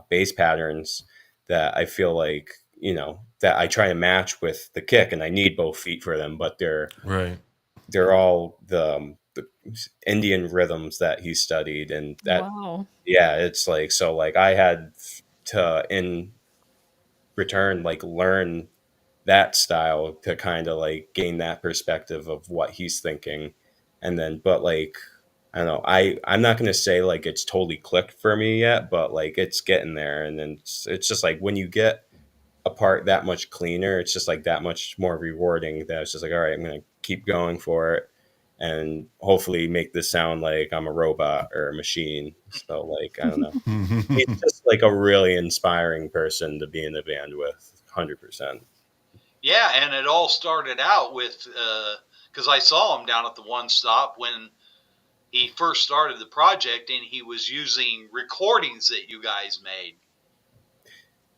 bass patterns that I feel like, that I try to match with the kick and I need both feet for them, but Right. they're all the Indian rhythms that he studied. And that, Wow. yeah, it's like, so like I had to in return, like learn that style to kind of like gain that perspective of what he's thinking. And then but like I don't know, I'm not going to say like it's totally clicked for me yet, but like it's getting there. And then it's just like when you get a part that much cleaner, it's just like that much more rewarding, that it's just like, all right, I'm going to keep going for it and hopefully make this sound like I'm a robot or a machine. So like I don't know, he's just like a really inspiring person to be in the band with. 100%. Yeah, and it all started out with because I saw him down at the One Stop when he first started the project, and he was using recordings that you guys made.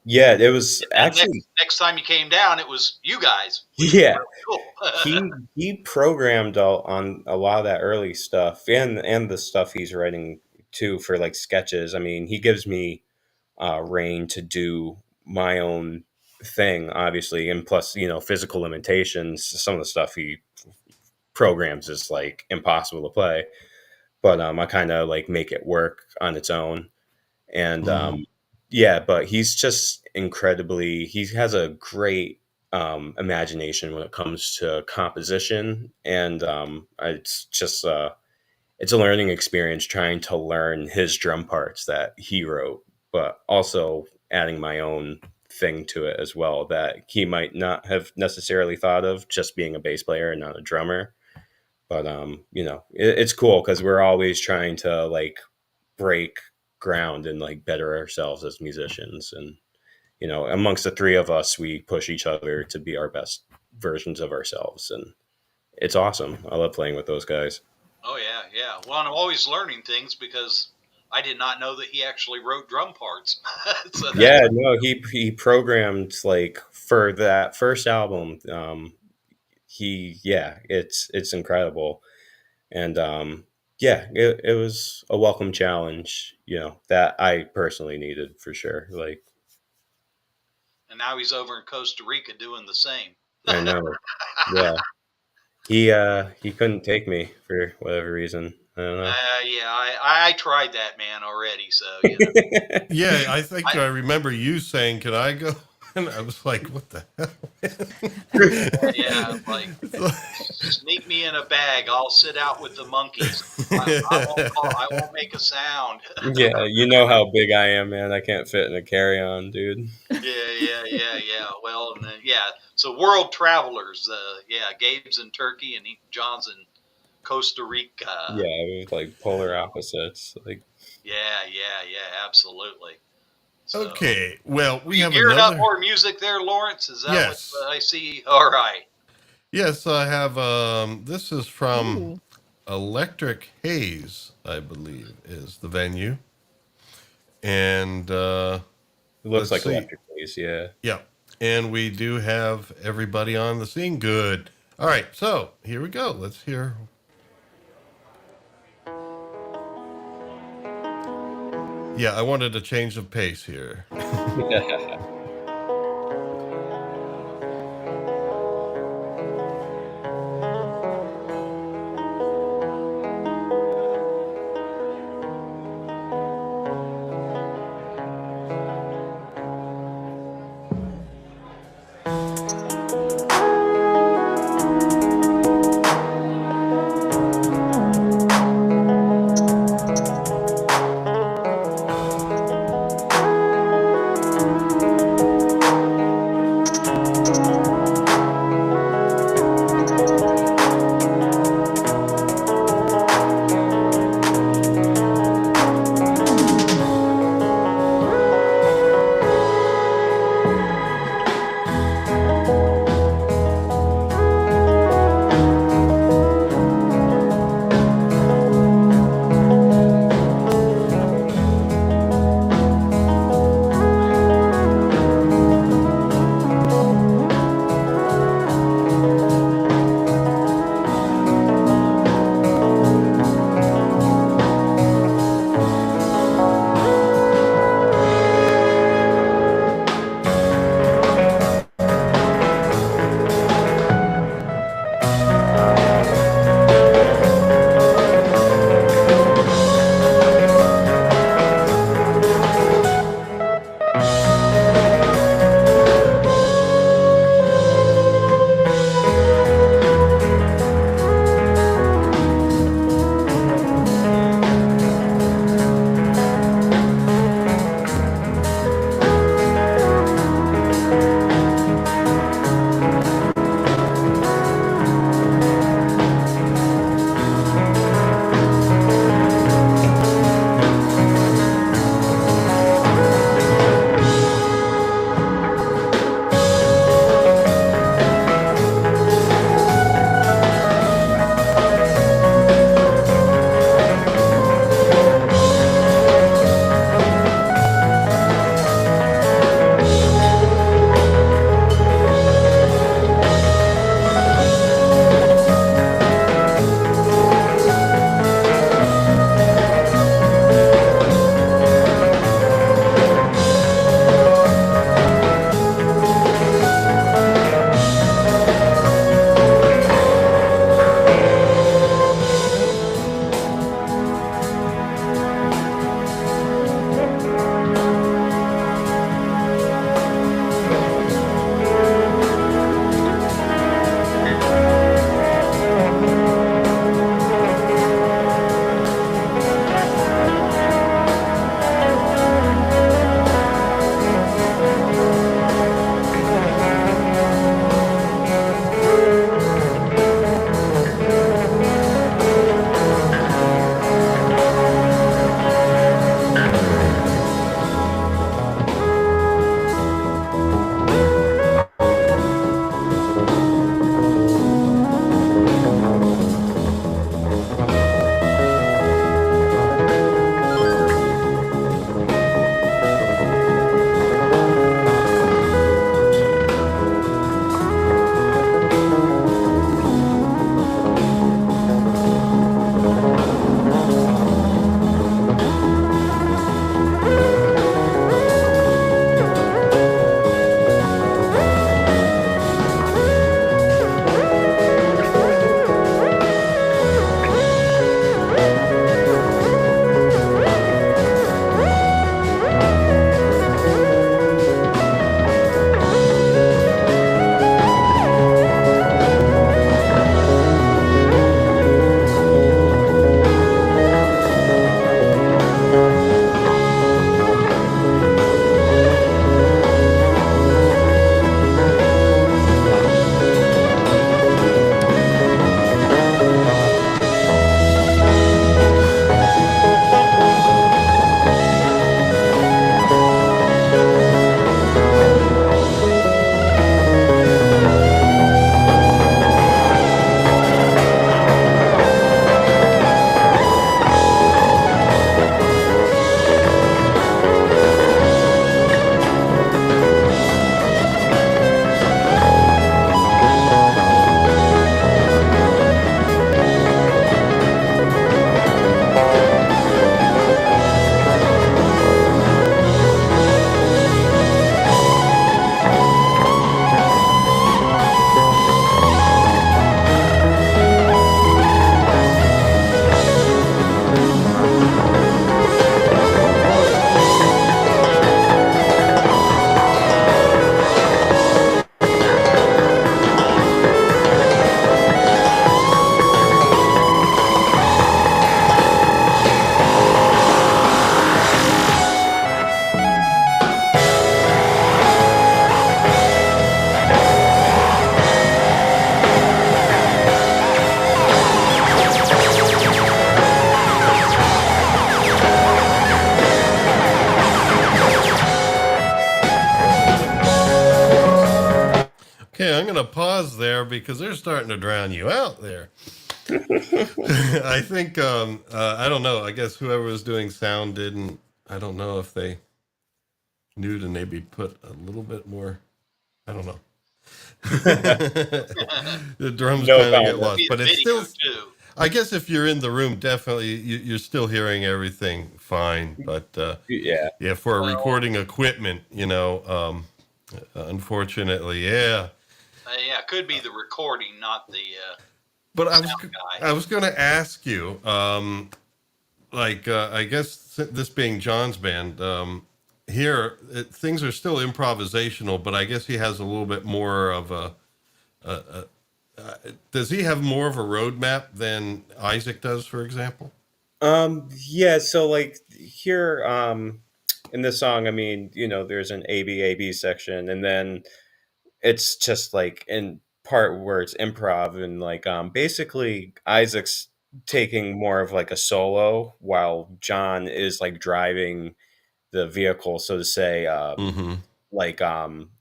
Yeah, it was And then actually, next time you came down, it was you guys, which was yeah. really cool. He programmed on a lot of that early stuff and the stuff he's writing too for like sketches. I mean, he gives me reign to do my own thing, obviously, and plus, physical limitations. Some of the stuff he programs is like impossible to play, but I kind of like make it work on its own. And yeah, but he's just incredibly, he has a great imagination when it comes to composition. And it's just it's a learning experience trying to learn his drum parts that he wrote, but also adding my own thing to it as well that he might not have necessarily thought of, just being a bass player and not a drummer. But it's cool because we're always trying to like break ground and like better ourselves as musicians. And amongst the three of us, we push each other to be our best versions of ourselves, and it's awesome. I love playing with those guys. Oh yeah, yeah. Well, I'm always learning things because I did not know that he actually wrote drum parts. So that's Yeah, no, he programmed like for that first album. It's incredible. And yeah, it was a welcome challenge, that I personally needed for sure. Like, and now he's over in Costa Rica doing the same. I know. Yeah. He couldn't take me for whatever reason. I don't know. Yeah, I tried that man already. So you know, Yeah, I think I, I remember you saying, "Can I go?" And I was like, "What the yeah, like hell?" sneak me in a bag. I'll sit out with the monkeys. I won't call. I won't make a sound. Yeah, you know how big I am, man. I can't fit in a carry-on, dude. Yeah. Well, and then, yeah. So world travelers. Yeah, Gabe's in Turkey and John's in Costa Rica. Yeah, it was like polar opposites. Like, Yeah. Absolutely. So, Okay, well, are we you have gearing up another. more music there, Lawrence? Is that what Yes, I see? All right. yes, I have. This is from Ooh. Electric Haze, I believe, is the venue, and it looks let's like see. electric bass, yeah. Yeah, and we do have everybody on the scene. Good. All right, so here we go. Let's hear Yeah, I wanted a change of pace here. pause there because they're starting to drown you out there. I think I don't know. I guess whoever was doing sound didn't. I don't know if they knew to maybe put a little bit more. I don't know. The drums No kind of get comment. lost, Be but the it's video still. too. I guess if you're in the room, definitely you're still hearing everything fine. But Yeah. yeah, for Well, recording equipment, unfortunately, yeah. Yeah, it could be the recording, not the But sound guy. I was going to ask you, I guess this being John's band, here things are still improvisational, but I guess he has a little bit more of a does he have more of a roadmap than Isaac does, for example? Yeah, so like here in this song, I mean, there's an A B section, and then it's just like in part where it's improv, and like basically Isaac's taking more of like a solo while John is like driving the vehicle, so to say, Mm-hmm. like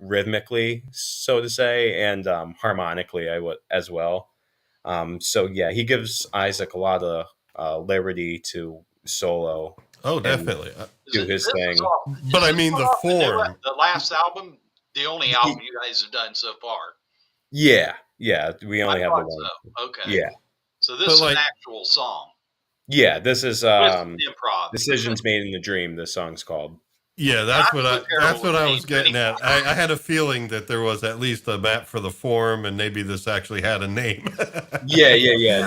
rhythmically, so to say, and harmonically I would as well. So yeah, he gives Isaac a lot of liberty to solo Oh, and definitely. do his This was thing. off. But Is I this mean one the off form. the last album, the only album you guys have done so far? Yeah, we I only have the thought one. so. Okay, Yeah, so this But is an like, actual song yeah. This is with improv. Decisions Made in the Dream. This song's called. yeah, I'm so that's terrible what with I was names getting anymore. at. I had a feeling that there was at least a map for the form, and maybe this actually had a name. Yeah.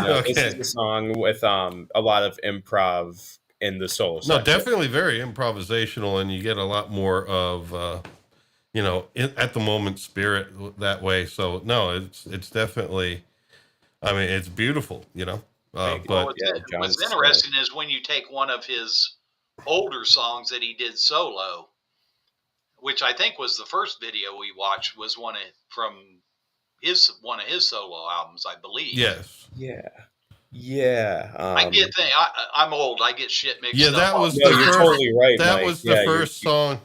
No, this is Okay. a song with a lot of improv in the solo No, section. definitely very improvisational, and you get a lot more of at the moment spirit that way. So no, it's definitely. I mean, it's beautiful, Thank you. Well, but Yeah, what's John's. interesting is when you take one of his older songs that he did solo, which I think was the first video we watched, was from one of his solo albums, I believe. yes, Yeah. I'm old. I get shit yeah, mixed up. No, you're totally right, that Mike. was the Yeah, first song.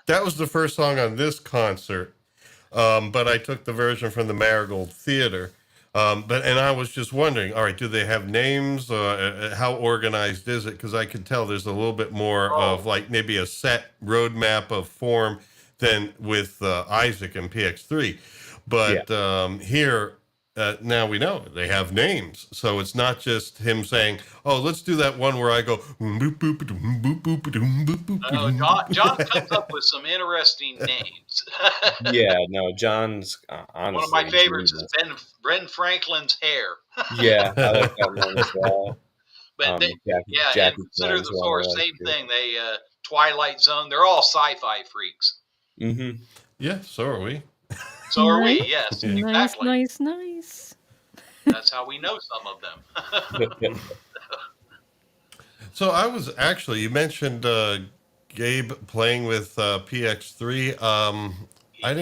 That was the first song on this concert. But I took the version from the Marigold Theater. And I was just wondering, all right, do they have names? How organized is it? Because I could tell there's a little bit more of like maybe a set roadmap of form than with Isaac and PX3. yeah. But here, now we know they have names. So it's not just him saying, oh, let's do that one where I go, boop, boop, boop, boop, boop, boop, boop, boop. John comes up with some interesting names. Yeah, no, John's One of honestly my favorites is genius. Ben Franklin's Hair. Yeah, I like that one as well. But Jackie, and Jackie Consider Chan's the one I Source, like same too. thing. They Twilight Zone, they're all sci-fi freaks. Mm-hmm. Yeah, so are we. So are we, Nice. yes, Nice, exactly. nice. That's how we know some of them. So I was actually, you mentioned Gabe playing with PX3. I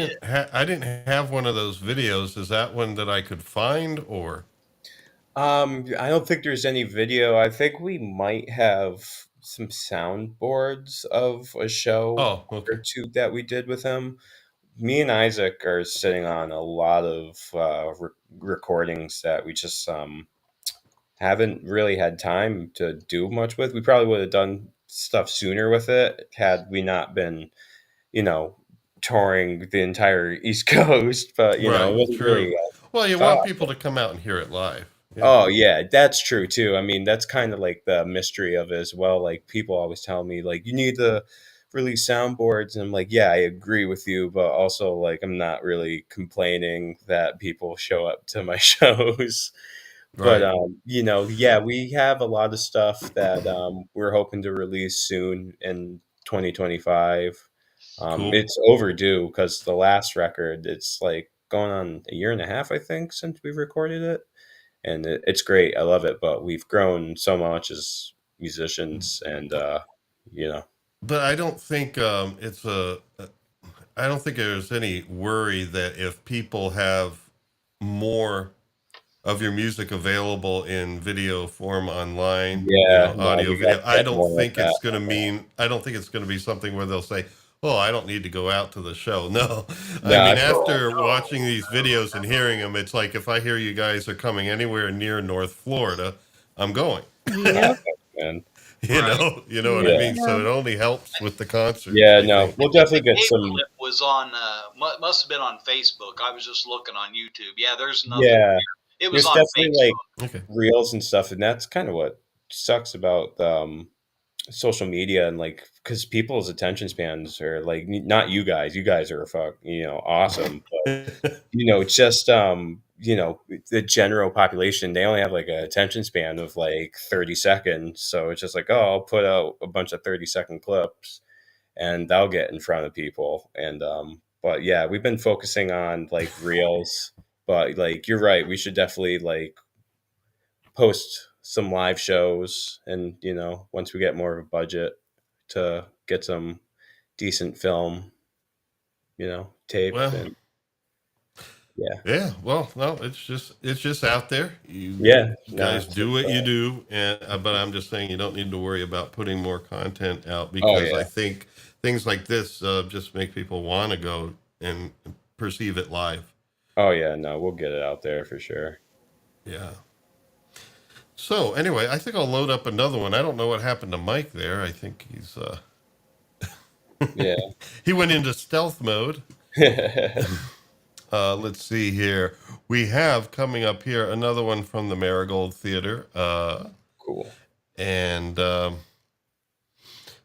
didn't have one of those videos. Is that one that I could find or? I don't think there's any video. I think we might have some soundboards of a show Oh, okay. or two that we did with him. Me and Isaac are sitting on a lot of recordings that we just haven't really had time to do much with. We probably would have done stuff sooner with it had we not been, you know, touring the entire East Coast. But it Right, wasn't true. really Well, you want thought. people to come out and hear it live. Yeah. Oh yeah, that's true too. I mean, that's kind of like the mystery of it as well. Like people always tell me like you need to release soundboards, and I'm like, yeah, I agree with you, but also like I'm not really complaining that people show up to my shows. But Right. yeah, we have a lot of stuff that we're hoping to release soon in 2025. Cool. It's overdue because the last record, it's like going on a year and a half, I think, since we've recorded it, and it's great. I love it, but we've grown so much as musicians, and you know, But I don't think I don't think there's any worry that if people have more of your music available in video form online, yeah, no, audio, we got video. to get more of that. I don't think it's going to be something where they'll say, oh, I don't need to go out to the show. No, No, I mean, I feel- after watching these videos and hearing them, it's like if I hear you guys are coming anywhere near North Florida, I'm going. Yep. man. You know what I Yeah. mean. So it only helps with the concerts. Yeah, I no, think. we'll definitely The get some. clip was on, must have been on Facebook. I was just looking on YouTube. Yeah, there's nothing. Yeah, It was there's on definitely like Facebook. Okay. reels and stuff, and that's kind of what sucks about social media and like because people's attention spans are like not you guys. You guys are awesome, but it's just the general population, they only have like an attention span of like 30 seconds, so it's just like, oh, I'll put out a bunch of 30-second clips and that'll get in front of people. And but yeah, we've been focusing on like reels, but like you're right, we should definitely like post some live shows, and once we get more of a budget to get some decent film taped. Well, and yeah yeah. Well, no, it's just out there. You yeah guys it's do just, what you do, and but I'm just saying you don't need to worry about putting more content out oh because yeah I think things like this just make people want to go and perceive it live. oh yeah no, we'll get it out there for sure. Yeah. So anyway, I think I'll load up another one. I don't know what happened to Mike there. I think he's Yeah. he went into stealth mode. Let's see here. We have coming up here another one from the Marigold Theater. Cool. And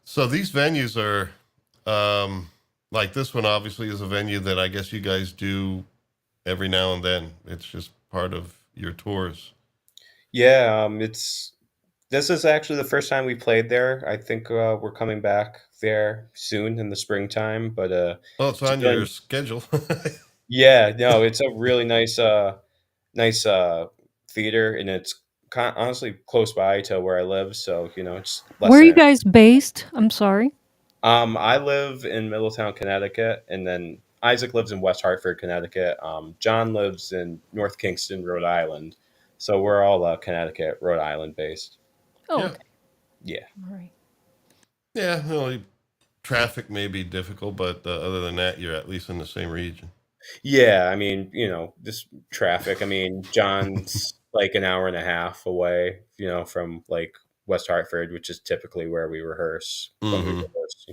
so these venues are like this one obviously is a venue that I guess you guys do every now and then. It's just part of your tours. Yeah, this is actually the first time we played there. I think we're coming back there soon in the springtime, but Oh, it's on your schedule. yeah, no, it's a really nice theater, and it's honestly close by to where I live, so it's less Where are than you guys based? I'm sorry. I live in Middletown, Connecticut, and then Isaac lives in West Hartford, Connecticut. John lives in North Kingston, Rhode Island. So we're all Connecticut, Rhode Island based. Oh, Yeah. okay. Yeah. All right. Yeah, only traffic may be difficult, but other than that, you're at least in the same region. Yeah, I mean, this traffic. I mean, John's like an hour and a half away, from like West Hartford, which is typically where we rehearse when we rehearse.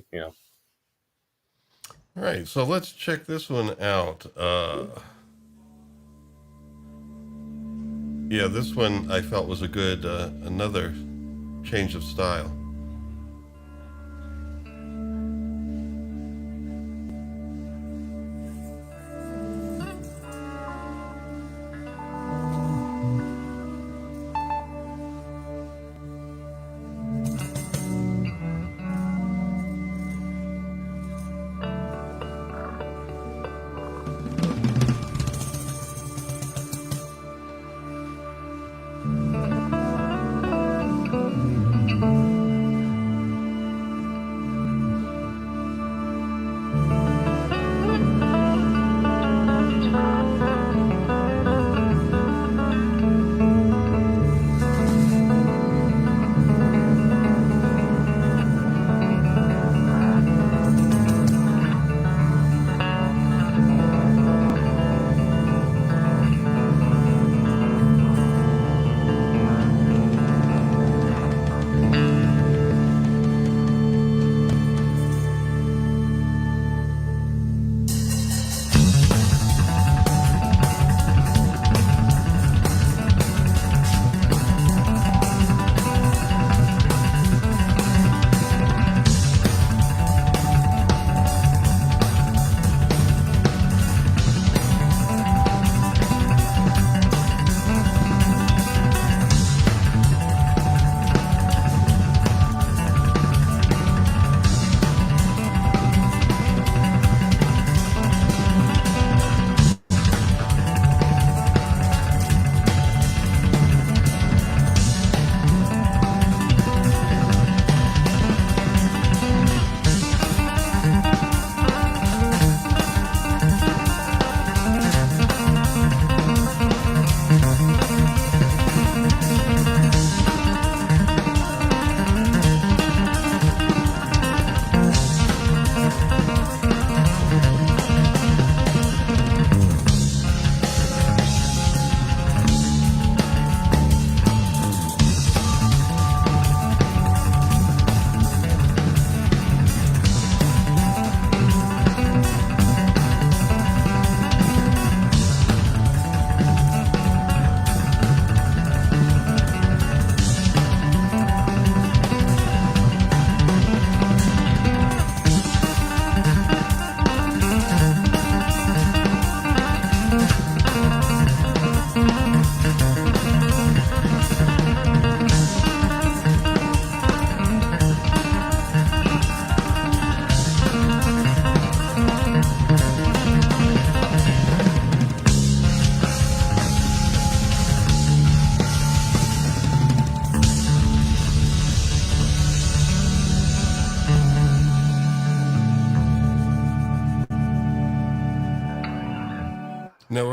All right, so let's check this one out. Yeah, this one I felt was a good another change of style.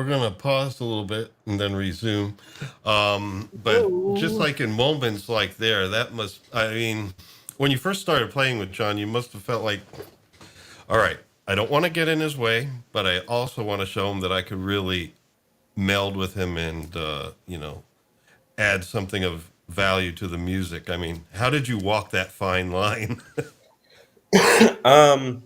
we're gonna pause a little bit and then resume. But just like in moments like there, that must. I mean, when you first started playing with John, you must have felt like, all right, I don't want to get in his way, but I also want to show him that I could really meld with him and add something of value to the music. I mean, how did you walk that fine line? Um,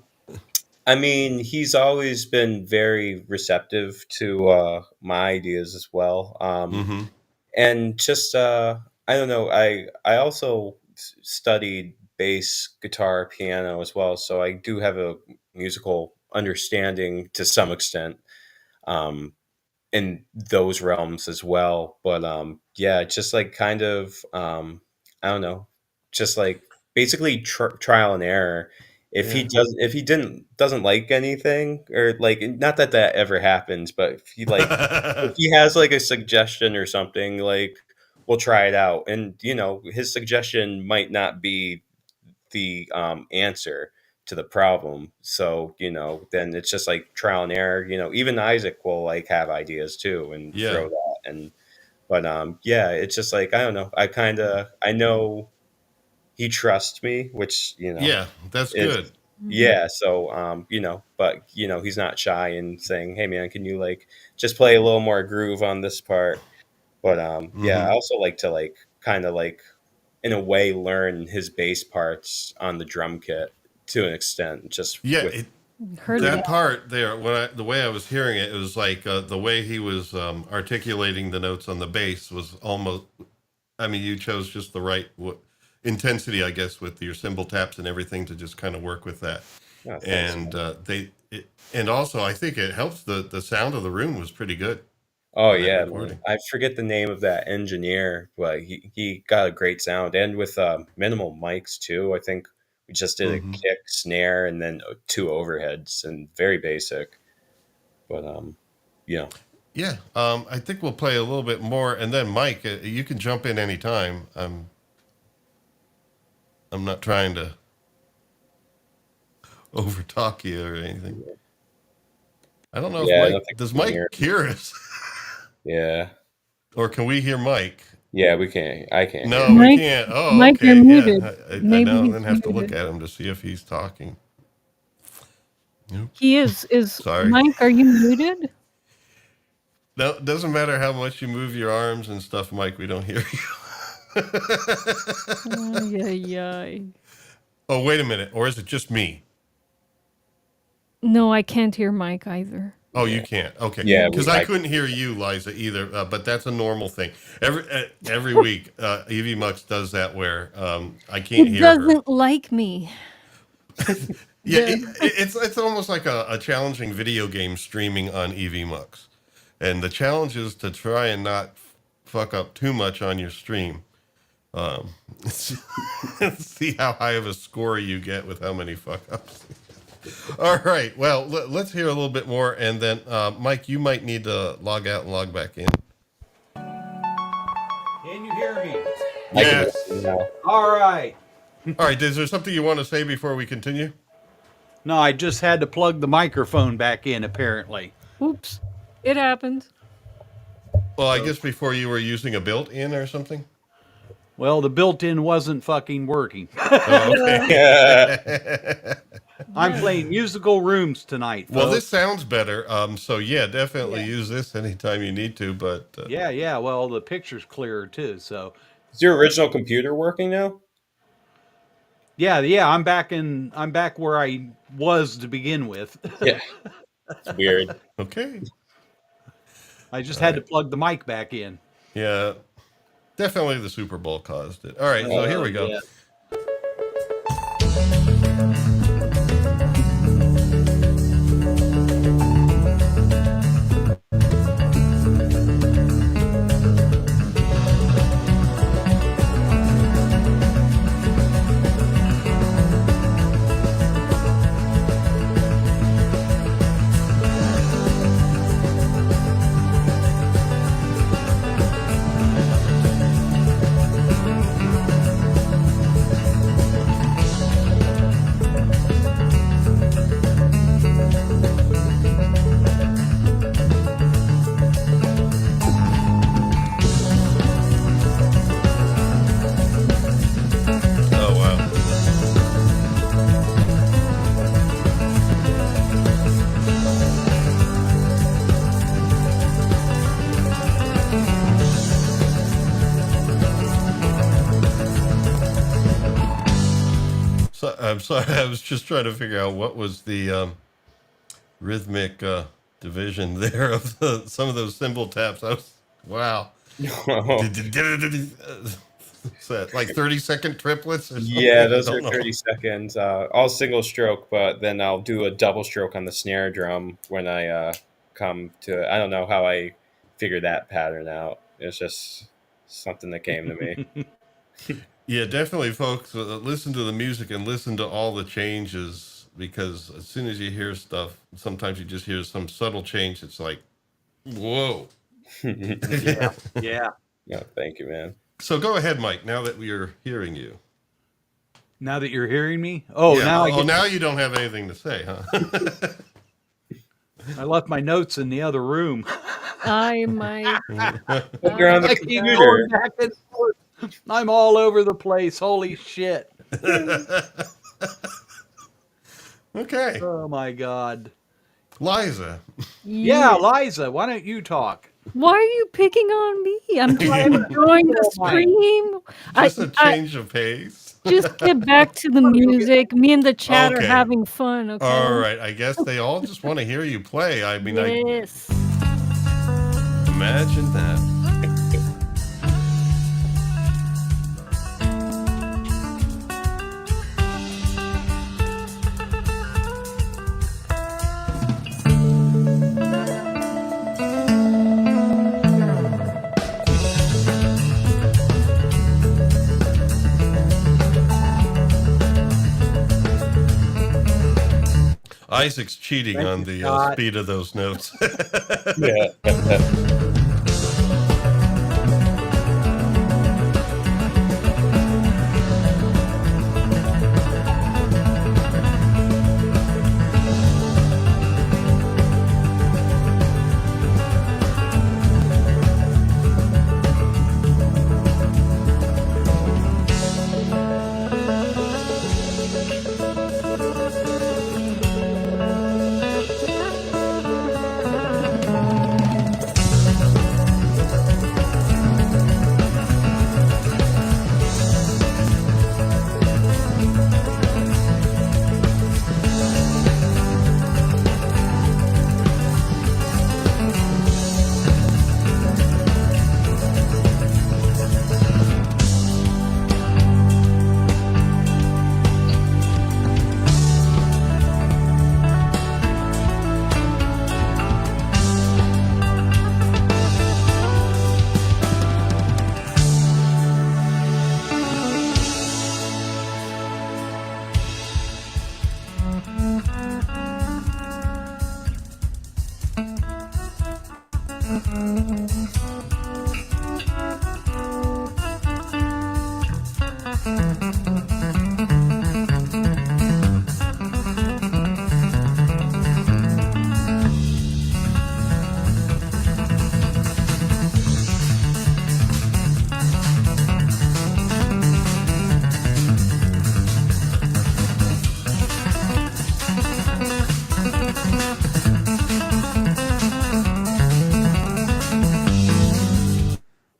I mean, he's always been very receptive to my ideas as well. Mm-hmm. And just I don't know. I also studied bass, guitar, piano as well, so I do have a musical understanding to some extent. Um, in those realms as well. But yeah, just like kind of I don't know, just like basically trial and error. Yeah. If he doesn't like anything, or like, not that that ever happens, but if he has like a suggestion or something, like, we'll try it out, and his suggestion might not be the answer to the problem. So, then it's just like trial and error. Even Isaac will like have ideas too and Yeah. throw that. And but yeah, it's just like, I don't know. I know he trusts me, which Yeah, that's is, good. yeah. So but he's not shy in saying, "Hey man, can you like just play a little more groove on this part?" But yeah, I Mm-hmm. also like to like kind of like, in a way, learn his bass parts on the drum kit to an extent, just Yeah, with Heard that that. part there, the way I was hearing it, it was like the way he was articulating the notes on the bass was almost. I mean, you chose just the right intensity, I guess, with your cymbal taps and everything to just kind of work with that. oh, thanks, And man. and also I think it helps. The sound of the room was pretty good Oh on that yeah, man. recording. I forget the name of that engineer, but he got a great sound, and with minimal mics too. I think we just did a Hmm. kick, snare, and then two overheads, and very basic. But yeah. Yeah, I think we'll play a little bit more, and then Mike, you can jump in anytime. I'm not trying to over talk you or anything. I don't know if Yeah, I don't think does we can Mike hear. hear us, Yeah, or can we hear Mike? yeah, we can't. I can't hear No, we him. Mike, can't. Oh, Mike, you're okay. muted. Yeah, I Maybe now he's then have to look muted. at him to see if he's talking. Nope. He is. Sorry. Mike, are you muted? No, it doesn't matter how much you move your arms and stuff, Mike. We don't hear you. Ay, ay, ay. Oh, wait a minute. Or is it just me? No, I can't hear Mike either. Oh, you Yeah, can't. Okay, yeah. because I couldn't hear you, Liza, either. But that's a normal thing. Every week, Evie Mux does that where I can't It hear her. doesn't like me. Yeah, The- it's almost like a challenging video game streaming on EV Mux, and the challenge is to try and not fuck up too much on your stream. Um, see how high of a score you get with how many fuck ups. All right, well, let's hear a little bit more, and then Mike, you might need to log out and log back in. Can you hear me? I can hear Yes. him now. All right. All right, is there something you want to say before we continue? No, I just had to plug the microphone back in, apparently. Oops. It happened. Well, I guess before you were using a built-in or something. Well, the built-in wasn't fucking working. Oh, okay. Yeah. I'm playing musical rooms tonight, Well, folks. this sounds better. So yeah, definitely use this anytime you need to. But Yeah. Well, the picture's clearer too. So, Is your original computer working now? yeah. I'm back where I was to begin with. Yeah. It's weird. okay, I just All had right. to plug the mic back in. yeah, definitely the Super Bowl caused it. All right, so here we go. Yeah. I'm sorry. I was just trying to figure out what was the rhythmic division there of some of those cymbal taps. Wow. Is that like 30-second triplets or something? Yeah, I those don't are know. 30 seconds. All single stroke, but then I'll do a double stroke on the snare drum when I come to it. I don't know how I figured that pattern out. It's just something that came to me. Yeah, definitely, folks. Listen to the music and listen to all the changes, because as soon as you hear stuff, sometimes you just hear some subtle change. It's like, whoa. Yeah. Yeah. No, thank you, man. So go ahead, Mike. Now that we are hearing you. Now that you're hearing me, oh, Yeah. now I Oh, get. now you don't have anything to say, huh? I left my notes in the other room. I might. But you're on the I keep computer. going back and forth. I'm all over the place. Holy shit! Okay, Oh my god. Liza. Yeah, Liza, why don't you talk? Why are you picking on me? I'm enjoying the stream. Just a I change of pace. just get back to the music. Me and the chat are Okay. having fun. Okay. All right. I guess they all just want to hear you play. I mean, Yes. I imagine that. Isaac's cheating Thank on you, the Scott. speed of those notes. Yeah.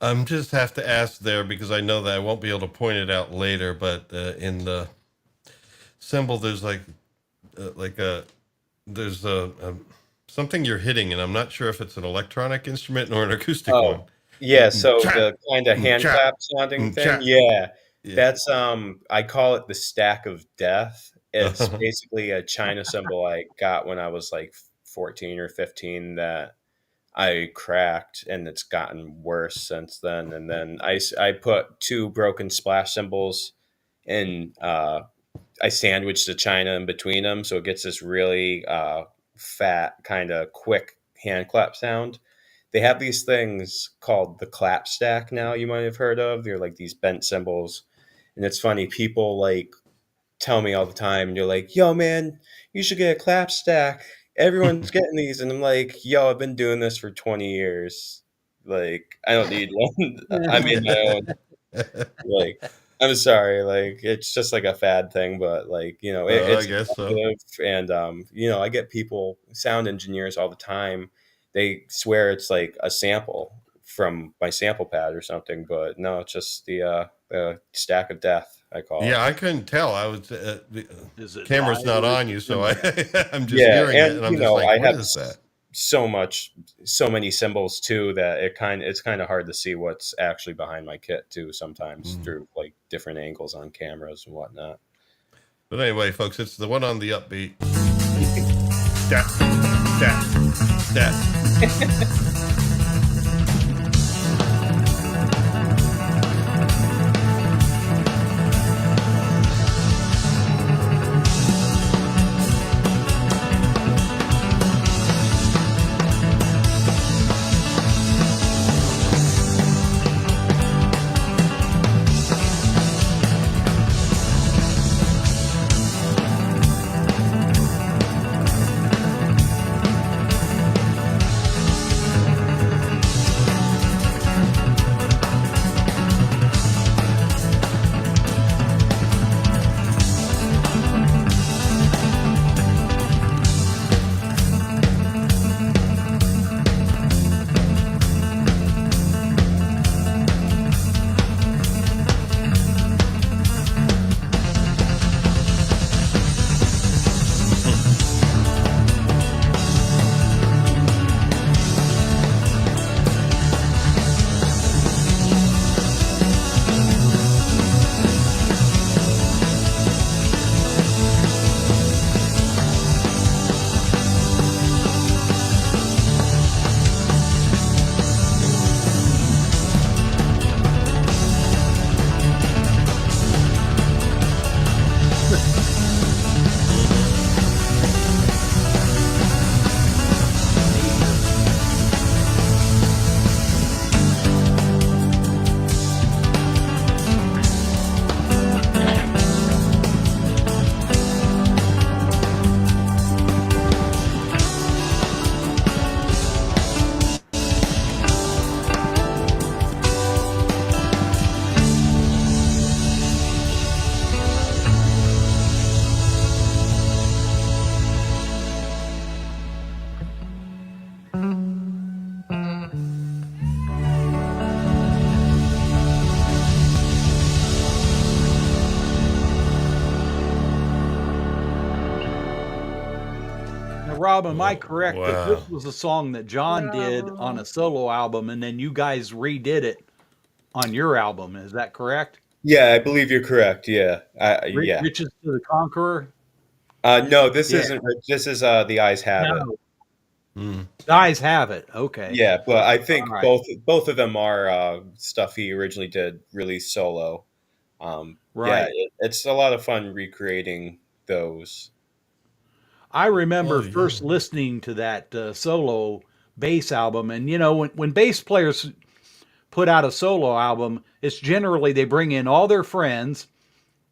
I'm just have to ask there because I know that I won't be able to point it out later, but in the symbol, there's there's something you're hitting, and I'm not sure if it's an electronic instrument or an acoustic one. Yeah, so Cha- the kind of hand cha- clap sounding cha- thing. Yeah. Yeah. That's I call it the stack of death. It's basically a China symbol I got when I was like 14 or 15 that I cracked, and it's gotten worse since then. And then I put two broken splash cymbals and I sandwiched the China in between them, so it gets this really fat, kind of quick hand clap sound. They have these things called the clap stack now, you might have heard of. They're like these bent cymbals. And it's funny, people like tell me all the time, and you're like, yo, man, you should get a clap stack. Everyone's getting these. And I'm like, yo, I've been doing this for 20 years. Like, I don't need one. I made my own. Like, I'm sorry. Like, it's just like a fad thing, but like, you know, I it's guess so. effective. And, you know, I get people, sound engineers all the time. They swear it's like a sample from my sample pad or something, but no, it's just the stack of death, I call it. Yeah, I couldn't tell. I was the Is it camera's not live or on is you, it so I cinematic? I'm just Yeah, hearing it, and and I'm just like, I what have is that? so many symbols too that it's kind of hard to see what's actually behind my kit too sometimes through like different angles on cameras and whatnot. But anyway, folks, it's the one on the upbeat. That, that. Now, Rob, am I correct that Wow. this was a song that John did on a solo album, and then you guys redid it on your album? Is that correct? Yeah, I believe you're correct. Yeah, yeah. Riches to the Conqueror. No, this Yeah. isn't. This is the eyes have it. No, Mm. guys have it. Okay. Yeah, but I All think right. both of them are stuff he originally did release solo. Yeah, Right. it's a lot of fun recreating those. I remember Oh, yeah. first listening to that solo bass album, and when bass players put out a solo album, it's generally they bring in all their friends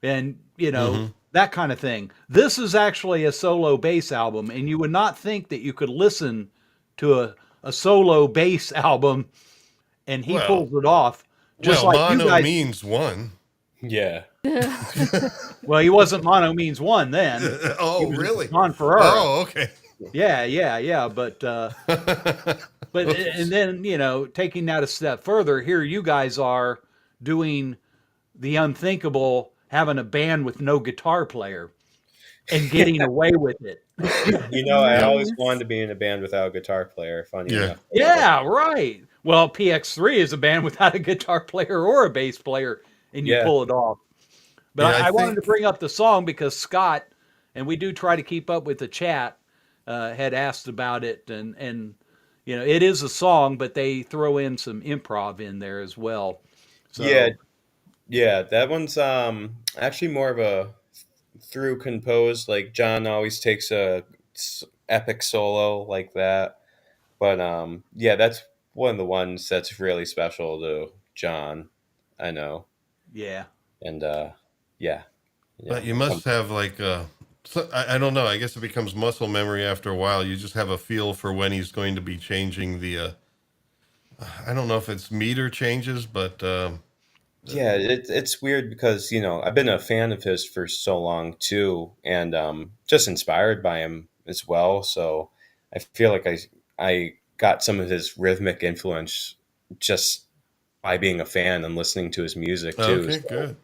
and Mm-hmm. that kind of thing. This is actually a solo bass album, and you would not think that you could listen to a solo bass album and he Well, pulls it off just well, like you mono guys. means one. Yeah, Well, he wasn't Mono Means One then. He Oh, was really? John Ferrara. Oh, okay. Yeah. But and then taking that a step further, here you guys are doing the unthinkable, having a band with no guitar player and getting away with it. I always Nice. wanted to be in a band without a guitar player. Funny Yeah. enough. Yeah, right. Well, PX3 is a band without a guitar player or a bass player, and you Yeah. pull it off. But Yeah, I I wanted to think- bring up the song because Scott, and we do try to keep up with the chat, had asked about it, and it is a song, but they throw in some improv in there as well. So, Yeah, that one's actually more of a through composed. Like John always takes a epic solo like that, but yeah, that's one of the ones that's really special to John. I know, yeah. and yeah, But you must have like I don't know. I guess it becomes muscle memory after a while. You just have a feel for when he's going to be changing the. I don't know if it's meter changes, but Yeah, it's weird because I've been a fan of his for so long too, and just inspired by him as well. So I feel like I got some of his rhythmic influence just by being a fan and listening to his music too. Okay, So, good.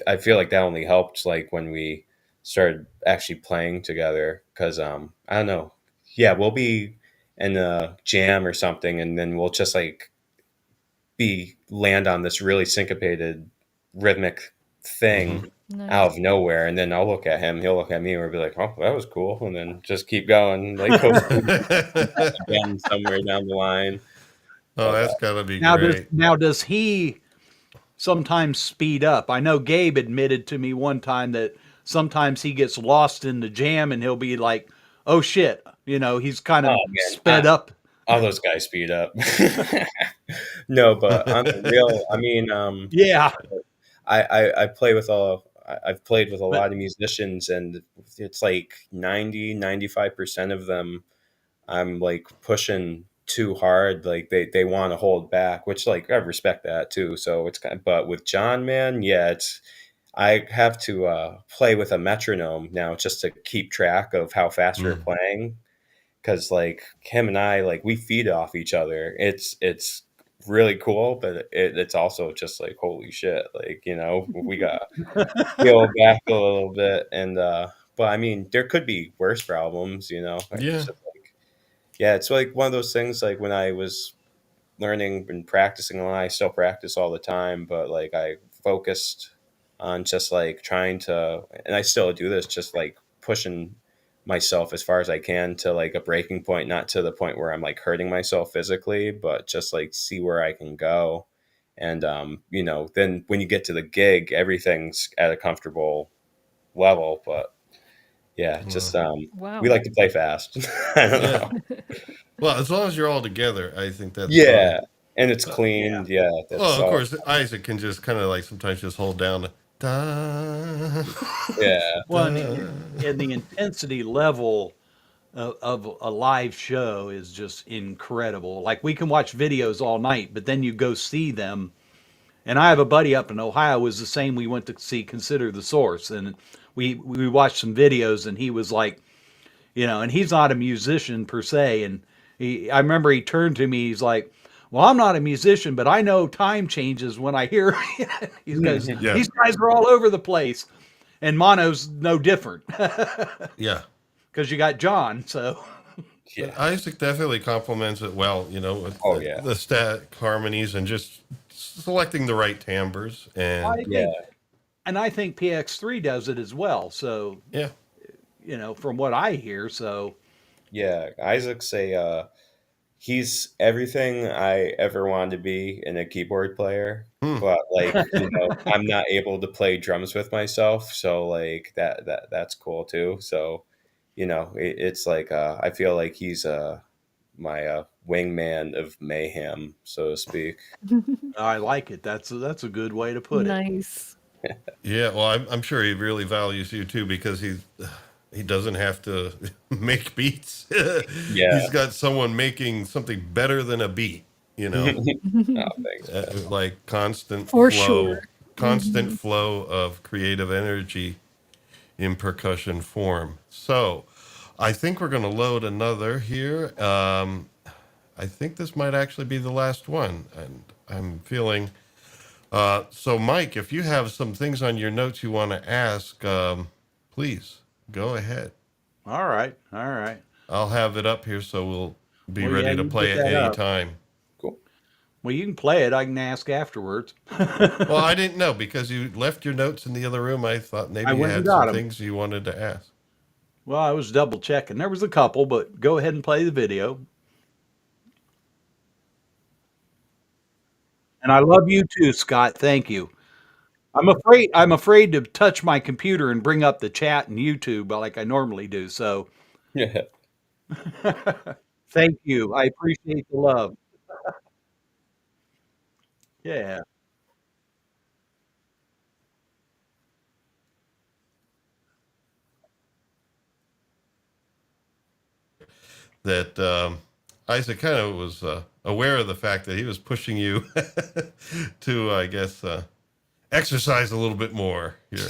I feel like that only helped like when we started actually playing together because I don't know, yeah, we'll be in a jam or something, and then we'll just like be land on this really syncopated rhythmic Hmm. thing Nice. out of nowhere, and then I'll look at him, he'll look at me, and we'll be like, "Oh, that was cool," and then just keep going, like coasting again somewhere down the line. Oh, But that's gotta be Now does great. now does he sometimes speed up? I know Gabe admitted to me one time that sometimes he gets lost in the jam and he'll be like, "Oh shit," he's kind oh of man, sped up. all those guys speed up. No, but on the real, I mean, Yeah, I play with I've played with a but lot of musicians, and it's like 90-95% of them I'm like pushing too hard. Like they want to hold back, which like I respect that too. So it's kind of, but with John, man, yeah, I have to play with a metronome now just to keep track of how fast we're Mm. playing. Cause like him and I, like we feed off each other. It's really cool, but it's also just like, holy shit. Like, we got peel back a little bit. And, but I mean, there could be worse problems, it's Yeah. just like, yeah, it's like one of those things like when I was learning and practicing a lot, I still practice all the time, but like I focused on just like trying to, and I still do this, just like pushing myself as far as I can to like a breaking point, not to the point where I'm like hurting myself physically, but just like see where I can go. And, then when you get to the gig, everything's at a comfortable level, but yeah, just, Well, we Wow. like to play fast. I don't yeah. know. Well, as long as you're all together, I think that's fine. Yeah. And it's Uh, clean. Yeah. well, That's of all. course, Isaac can just kind of like sometimes just hold down the da, Yeah. well, and da. the intensity level of a live show is just incredible. Like we can watch videos all night, but then you go see them. And I have a buddy up in Ohio was the same. We went to see Consider the Source, and we watched some videos, and he was like, and he's not a musician per se. And I remember he turned to me, he's like, "Well, I'm not a musician, but I know time changes when I hear." He goes, Yeah. "These guys are all over the place," and mono's no different Yeah. because you got John. So But Yeah. Isaac definitely complements it well, with Oh, yeah. the static harmonies and just selecting the right timbres. And I Yeah. think, and I think PX3 does it as well. So yeah. from what I hear, so Yeah. Isaac's he's everything I ever wanted to be in a keyboard player. Hmm. But like, I'm not able to play drums with myself. So like that's cool too. So, it's like, I feel like he's, my, wingman of mayhem, so to speak. I like it. That's a good way to put it. Nice. Yeah. Well, I'm sure he really values you too because he doesn't have to make beats. Yeah. He's got someone making something better than a beat, Oh, thanks, man. like For sure. constant flow of creative energy in percussion form. So I think we're going to load another here. I think this might actually be the last one. And I'm feeling, so Mike, if you have some things on your notes you want to ask, please go ahead. All right, all right. I'll have it up here so we'll be Well, yeah, ready to you play get at that any up. time. Cool. Well, you can play it. I can ask afterwards. Well, I didn't know because you left your notes in the other room. I thought maybe I you went and had some got them. things you wanted to ask. Well, I was double checking. There was a couple, but go ahead and play the video. And I love you too, Scott. Thank you. I'm afraid to touch my computer and bring up the chat and YouTube like I normally do. So Yeah. thank you. I appreciate the love. Yeah. That Isaac kind of was aware of the fact that he was pushing you to, I guess, exercise a little bit more here.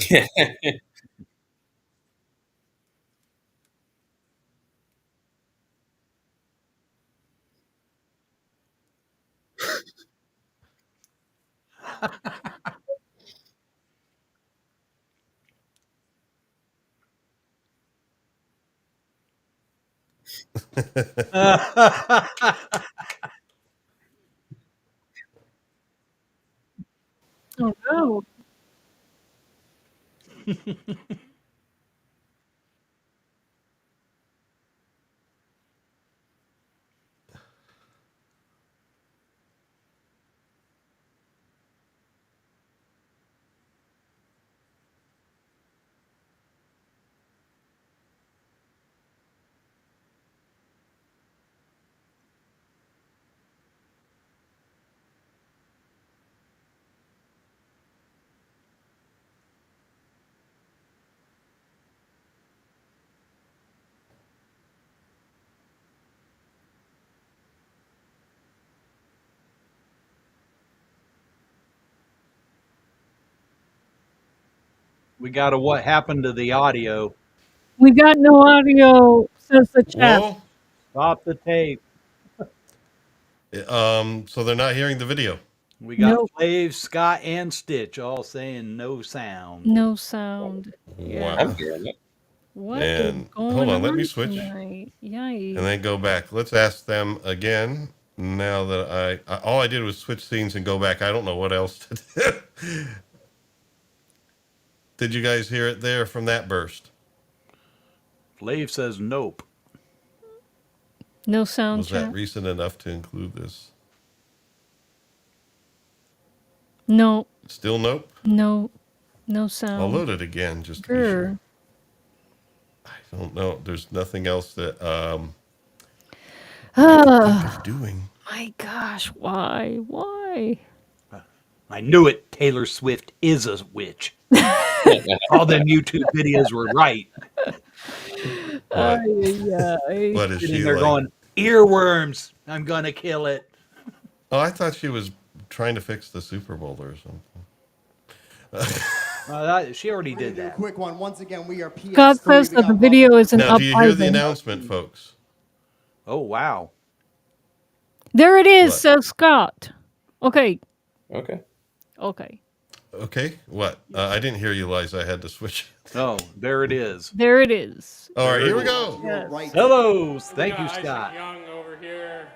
Oh no. We got a what happened to the audio? We got no audio, says the chat. Whoa. Stop the tape. So they're not hearing the video. We got Nope. Flav, Scott, and Stitch all saying no sound. No sound. Yeah. I'm Wow. hearing it. What is And going hold on, on let me switch tonight? Yikes. and then go back. Let's ask them again. Now that I all I did was switch scenes and go back. I don't know what else to do. Did you guys hear it there from that burst? Flav says nope. No sound, Was that chat. recent enough to include this? No, Still nope. no I'll sound. load it again just to be sure. Grr. I don't know. There's nothing else that Ah, it's doing. my gosh, why? Why? I knew it. Taylor Swift is a witch. All them YouTube videos were right. What? Ay. What is Sitting she there like? going, earworms. I'm gonna kill it. Oh, I thought she was trying to fix the Super Bowl or something. She already We're gonna did do a that. quick one. Once again, we are PS3. God says We that got the Rob video is an Now, do you hear the uprising. announcement, folks? Oh wow. There it is, What? says Scott. Okay, Okay. okay. Okay. What? I didn't hear you, Liza. I had to switch. Oh, there it is. There it is. All right, here we You go. are Yes. right. Hello. Thank We you, got Isaac Scott. Young over here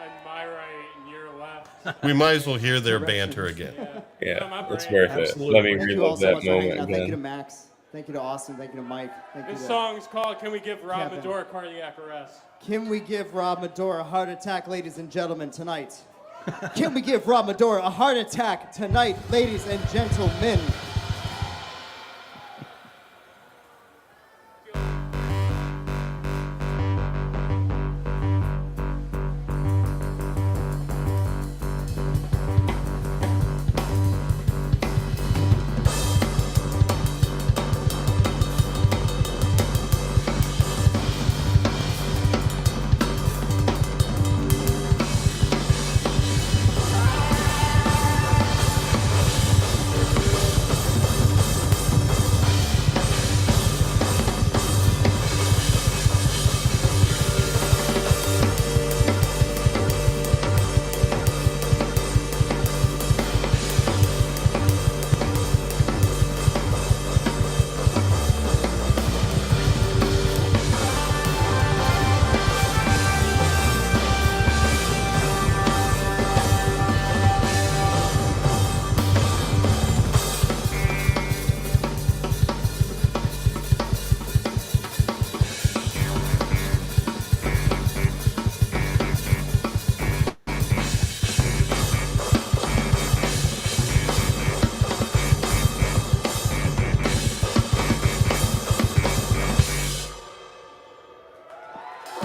on my right and your left. We might as well hear their banter again. Yeah, my Yeah, it's brain. worth it. Absolutely. Let me Thank you all relive so that much for hanging moment out. Thank you to again. Max. Thank you to Austin. Thank you to Mike. Thank you This to song's called "Can We Give Rob Kevin. Madore Cardiac Arrest?" Can we give Rob Madore a heart attack, ladies and gentlemen, tonight? Can we give Rob Madore a heart attack tonight, ladies and gentlemen?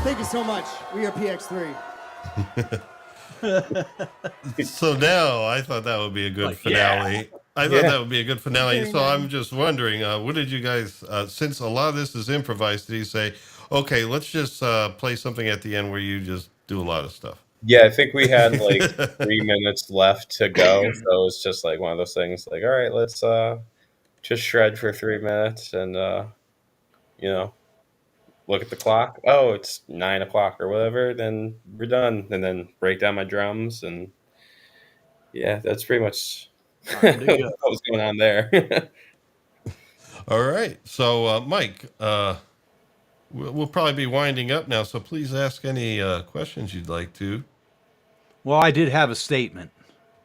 Thank you so much. We are PX3. So now I thought that would be a good Like, yeah. finale. I thought Yeah. that would be a good finale. Very So I'm nice. just wondering, what did you guys, since a lot of this is improvised, did he say, okay, let's just play something at the end where you just do a lot of stuff? Yeah, I think we had like 3 minutes left to go. So it was just like one of those things like, all right, let's just shred for 3 minutes and you know, look at the clock. Oh, it's 9 o'clock or whatever, then we're done. And then break down my drums and yeah, that's pretty much Time to go. What was going on there? All right. So, Mike, we'll probably be winding up now. So please ask any questions you'd like to. Well, I did have a statement.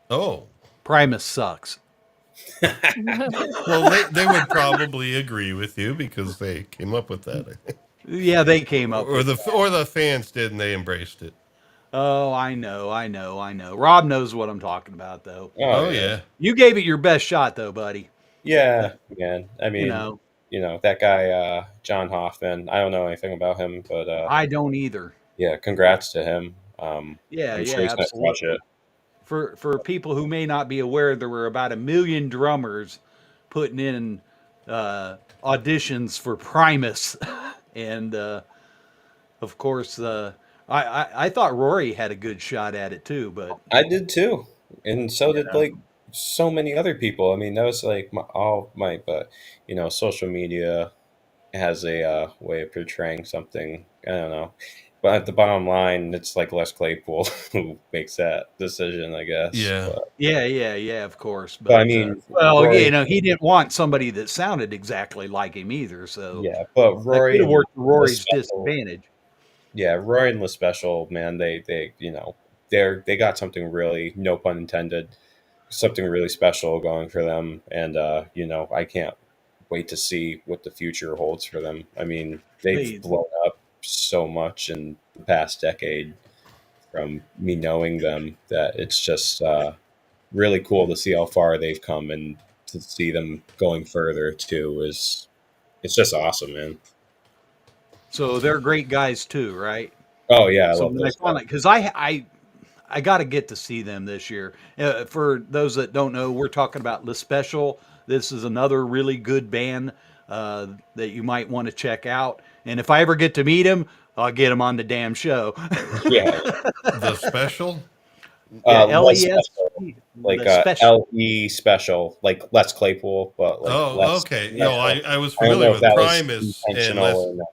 Oh, Primus sucks. well, they would probably agree with you because they came up with that, I think. Yeah, they came up Or with the fans did, and they embraced it. Oh, I know. Rob knows what I'm talking about, though. Oh yeah. You gave it your best shot, though, buddy. Yeah, man. I mean, know. That guy, John Hoffman. I don't know anything about him, but I don't either. yeah, congrats to him. Yeah, I'm yeah, sure he's gonna crush absolutely. it. For people who may not be aware, there were about 1 million drummers putting in auditions for Primus, and of course, I thought Rory had a good shot at it too, but I did too, and so did like so many other people. I mean, that was like but social media has a way of portraying something. I don't know, but at the bottom line, it's like Les Claypool who makes that decision, I guess. Yeah. yeah, of course. But I But mean, well, Roy, he didn't want somebody that sounded exactly like him either, so yeah, but that Roy could have and worked to Rory's LaSpecial, disadvantage. yeah, Roy and LaSpecial, man, they got something really, no pun intended, something really special going for them, and I can't wait to see what the future holds for them. I mean, they've They, blown up so much in the past decade from me knowing them that it's just really cool to see how far they've come, and to see them going further too is it's just awesome, man. so they're great guys too, right? Oh yeah, I So love when I those finally, guys. because I got to get to see them this year. For those that don't know, we're talking about Le Special. This is another really good band that you might want to check out. And if I ever get to meet him, I'll get him on the damn show. Yeah, The special. Yeah, Les LES, Special, like the special. LE Special, like Les Claypool, but like Oh, less okay. No, special. I was I don't familiar know if with that was Primus and intentional less. or not.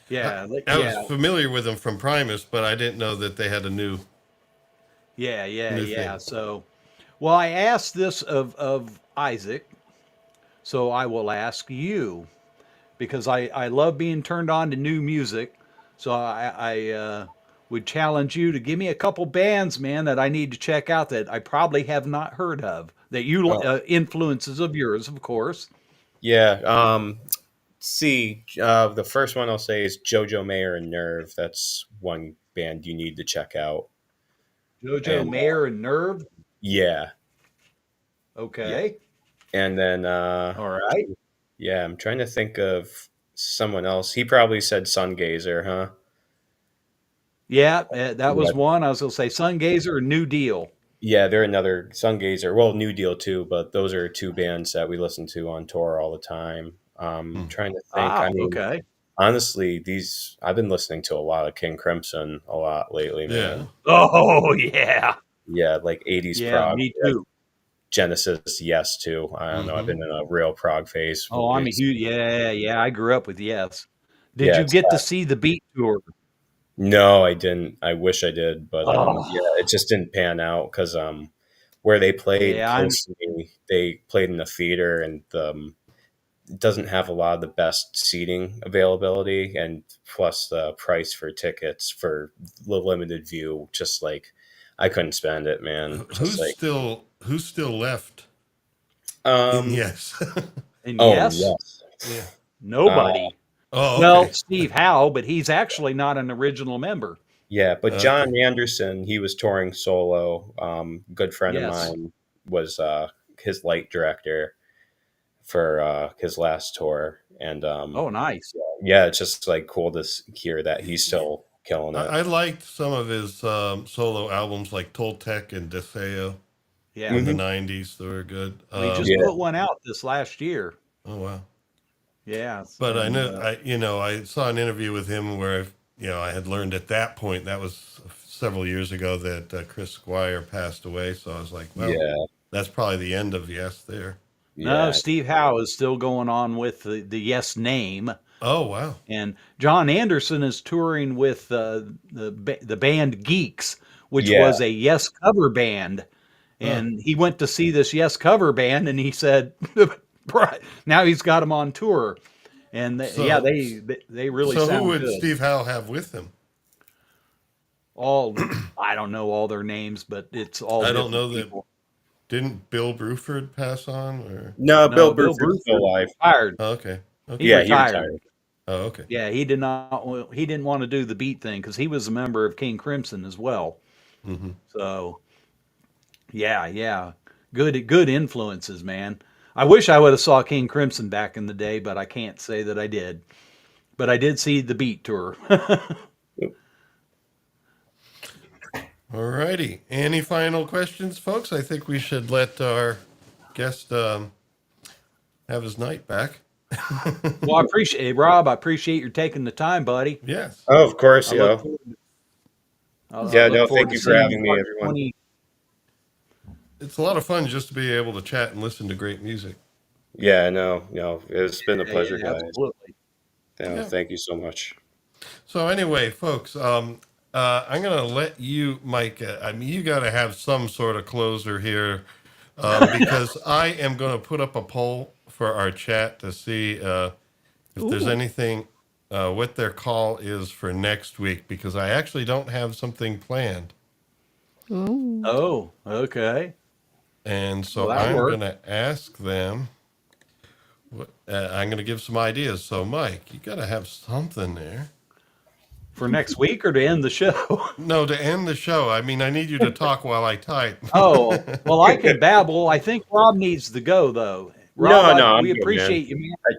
Yeah, I was yeah, familiar with them from Primus, but I didn't know that they had a new new yeah. thing. So, well, I asked this of Isaac, so I will ask you, because I love being turned on to new music. So I would challenge you to give me a couple bands, man, that I need to check out that I probably have not heard of. That you Oh, influences of yours, of course. yeah. See, the first one I'll say is JoJo Mayer and Nerve. That's one band you need to check out. JoJo And Mayer and Nerve. yeah, yeah. Okay. And then All right. yeah, I'm trying to think of someone else. He probably said Sungazer, huh? Yeah, that Yeah, was one. I was going to say Sungazer or New Deal. yeah, they're another Sungazer. Well, New Deal too, but those are two bands that we listen to on tour all the time. Hmm. Trying to think. I Ah, mean, okay. honestly, these I've been listening to a lot of King Crimson a lot lately, Yeah. man. Oh, yeah. Yeah, like 80s Yeah, prog. me Like too. Genesis, yes, too. I don't know. I've Hmm. been in a real prog phase. Oh, I'm a huge, yeah. I grew up with Yes. Did Yeah, you it's get to see the Beat Tour? no, I didn't. I wish I did, but yeah, Oh, it just didn't pan out because where they played yeah. close to me, they played in the theater, and it doesn't have a lot of the best seating availability, and plus the price for tickets for the limited view, just like I couldn't spend it, man. Just like Who's still left in um Yes? And oh Yes, yes. Yeah. Uh, nobody. Oh, Well, okay. Steve Howe, but he's actually not an original member. yeah, but Okay. John Anderson, he was touring solo. Good friend of Yes. mine was his light director for his last tour, and Oh, nice. yeah, it's just like cool to hear that he's still killing it. I liked some of his solo albums like Toltec and Deseo Yeah. in the Hmm. 90s. They were good. Well, he just Yeah, put one out this last year. Oh, wow. Yeah. But I And know, I saw an interview with him where, I had learned at that point, that was several years ago, that Chris Squire passed away. So I was like, well, yeah, that's probably the end of Yes there. no, yeah, Steve Howe is still going on with the Yes name. Oh, wow. And John Anderson is touring with the band Geeks, which yeah, was a Yes cover band. And he went to see this Yes cover band, and he said, now he's got them on tour. And they really So who sound would good. Steve Howe have with him? All I don't know all their names, but it's all I don't know different people. Didn't Bill Bruford pass on? Or No, Bill Bill Bruford's still alive. retired. oh, okay. He Yeah, retired. he retired. Oh, okay. Yeah, he did not. He didn't want to do the beat thing because he was a member of King Crimson as well. Mm-hmm. So, yeah, good influences, man. I wish I would have saw King Crimson back in the day, but I can't say that I did. But I did see the Beat tour. All righty. Any final questions, folks? I think we should let our guest have his night back. Well, I appreciate it, Rob. I appreciate your taking the time, buddy. Yes. Oh, of course, I yeah. look forward to- Yeah, I look no, forward thank to you for seeing having me, part everyone. 20. It's a lot of fun just to be able to chat and listen to great music. Yeah, no, it's been a pleasure, Yeah, guys. absolutely. Yeah, thank you so much. So anyway, folks, I'm going to let you, Mike, you got to have some sort of closer here because I am going to put up a poll for our chat to see if there's anything, what their call is for next week, because I actually don't have something planned. Ooh. Oh, okay. And so Well, that I'm worked. going to ask them, I'm going to give some ideas. So, Mike, you got to have something there. For next week or to end the show? No, to end the show. I mean, I need you to talk while I type. Oh, well, I can babble. I think Rob needs to go, though. Rob, No, I'm we good, appreciate you, man.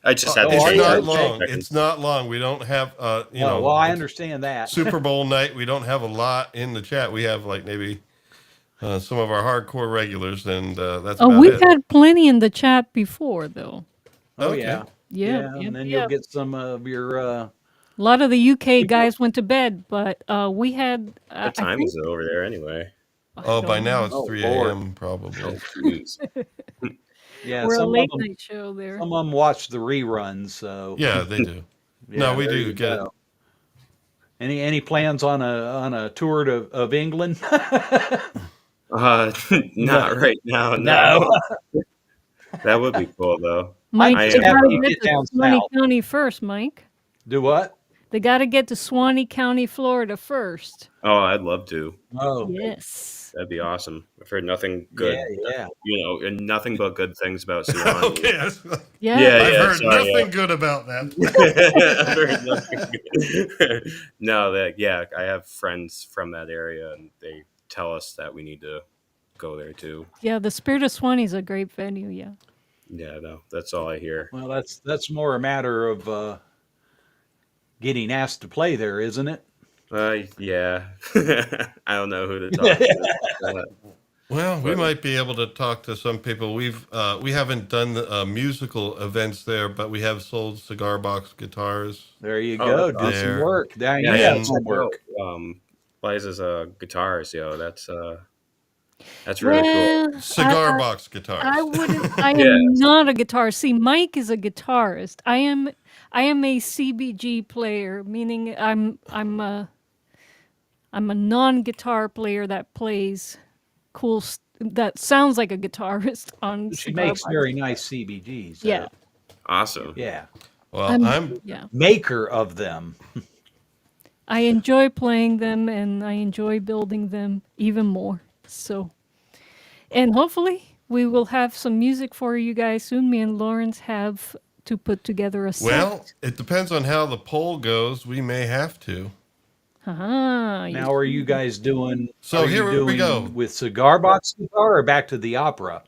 I just had to It's are change you? not it. long. It's not long. We don't have, you know, Well, I it's understand that. Super Bowl night. We don't have a lot in the chat. We have like maybe some of our hardcore regulars, and that's Oh, about we've it. had plenty in the chat before, though. Oh, Okay. yeah. Yeah, And then you'll get some of your. a lot of the UK guys went to bed, but we had. What time is it over there anyway? Oh, by now it's Oh, 3 Lord. a.m. probably. Oh, jeez. Yeah, We're a some late of them. night show there. Some of them watch the reruns. So Yeah, they do. yeah, No, we there do you get it. go. Any plans on a tour of England? Not right now. No. That would be cool though. Mike, I they am- gotta You get get to down Swanee south. County first, Mike. Do what? They got to get to Swanee County, Florida first. Oh, I'd love to. Oh, Yes. That'd be awesome. I've heard nothing good. yeah. And nothing but good things about Suwannee. Okay. Yeah. Yeah, I've heard sorry, nothing good about that. I've heard nothing good. No, I have friends from that area, and they tell us that we need to go there too. Yeah, the Spirit of Swanee is a great venue. Yeah. Yeah, no, that's all I hear. Well, that's more a matter of getting asked to play there, isn't it? Yeah. I don't know who to talk to. Well, we But- might be able to talk to some people. We haven't done the musical events there, but we have sold cigar box guitars. There you Oh, go. that's Do awesome. some work. There you Yeah, have some work. Liza's guitarist, that's really cool. Well, Cigar box guitars. I wouldn't. I am Yes. not a guitarist. See, Mike is a guitarist. I am a CBG player, meaning I'm a non-guitar player that plays cool. That sounds like a guitarist on. She cigar makes box. very nice CBGs. Yeah. Awesome. Yeah. Well, I'm Yeah. Maker of them. I enjoy playing them and I enjoy building them even more. So, and hopefully we will have some music for you guys soon. Me and Lawrence have to put together a set. well. It depends on how the poll goes. We may have to. Now, are you guys doing? So are you here we doing go. with cigar box guitar or back to the opera.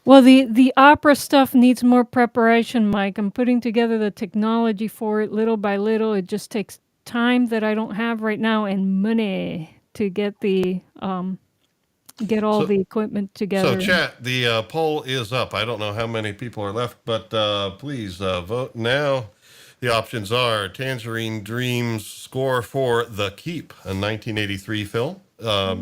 Well, the opera stuff needs more preparation, Mike. I'm putting together the technology for it little by little. It just takes time that I don't have right now and money to get the get all So- the equipment together. So, chat, the poll is up. I don't know how many people are left, but please vote now. The options are Tangerine Dream's score for The Keep, a 1983 film.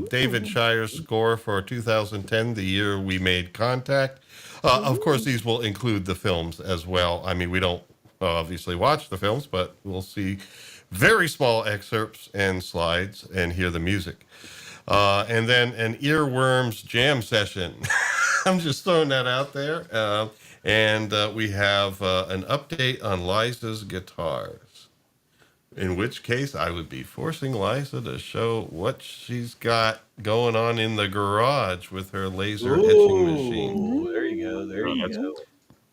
David Shire's score for 2010, the year we made contact. Of course, these will include the films as well. I mean, we don't obviously watch the films, but we'll see very small excerpts and slides and hear the music. And then an earworms jam session. I'm just throwing that out there. And we have an update on Liza's guitars. In which case, I would be forcing Liza to show what she's got going on in the garage with her laser etching machine. Ooh, there you go. There you that's go. I'll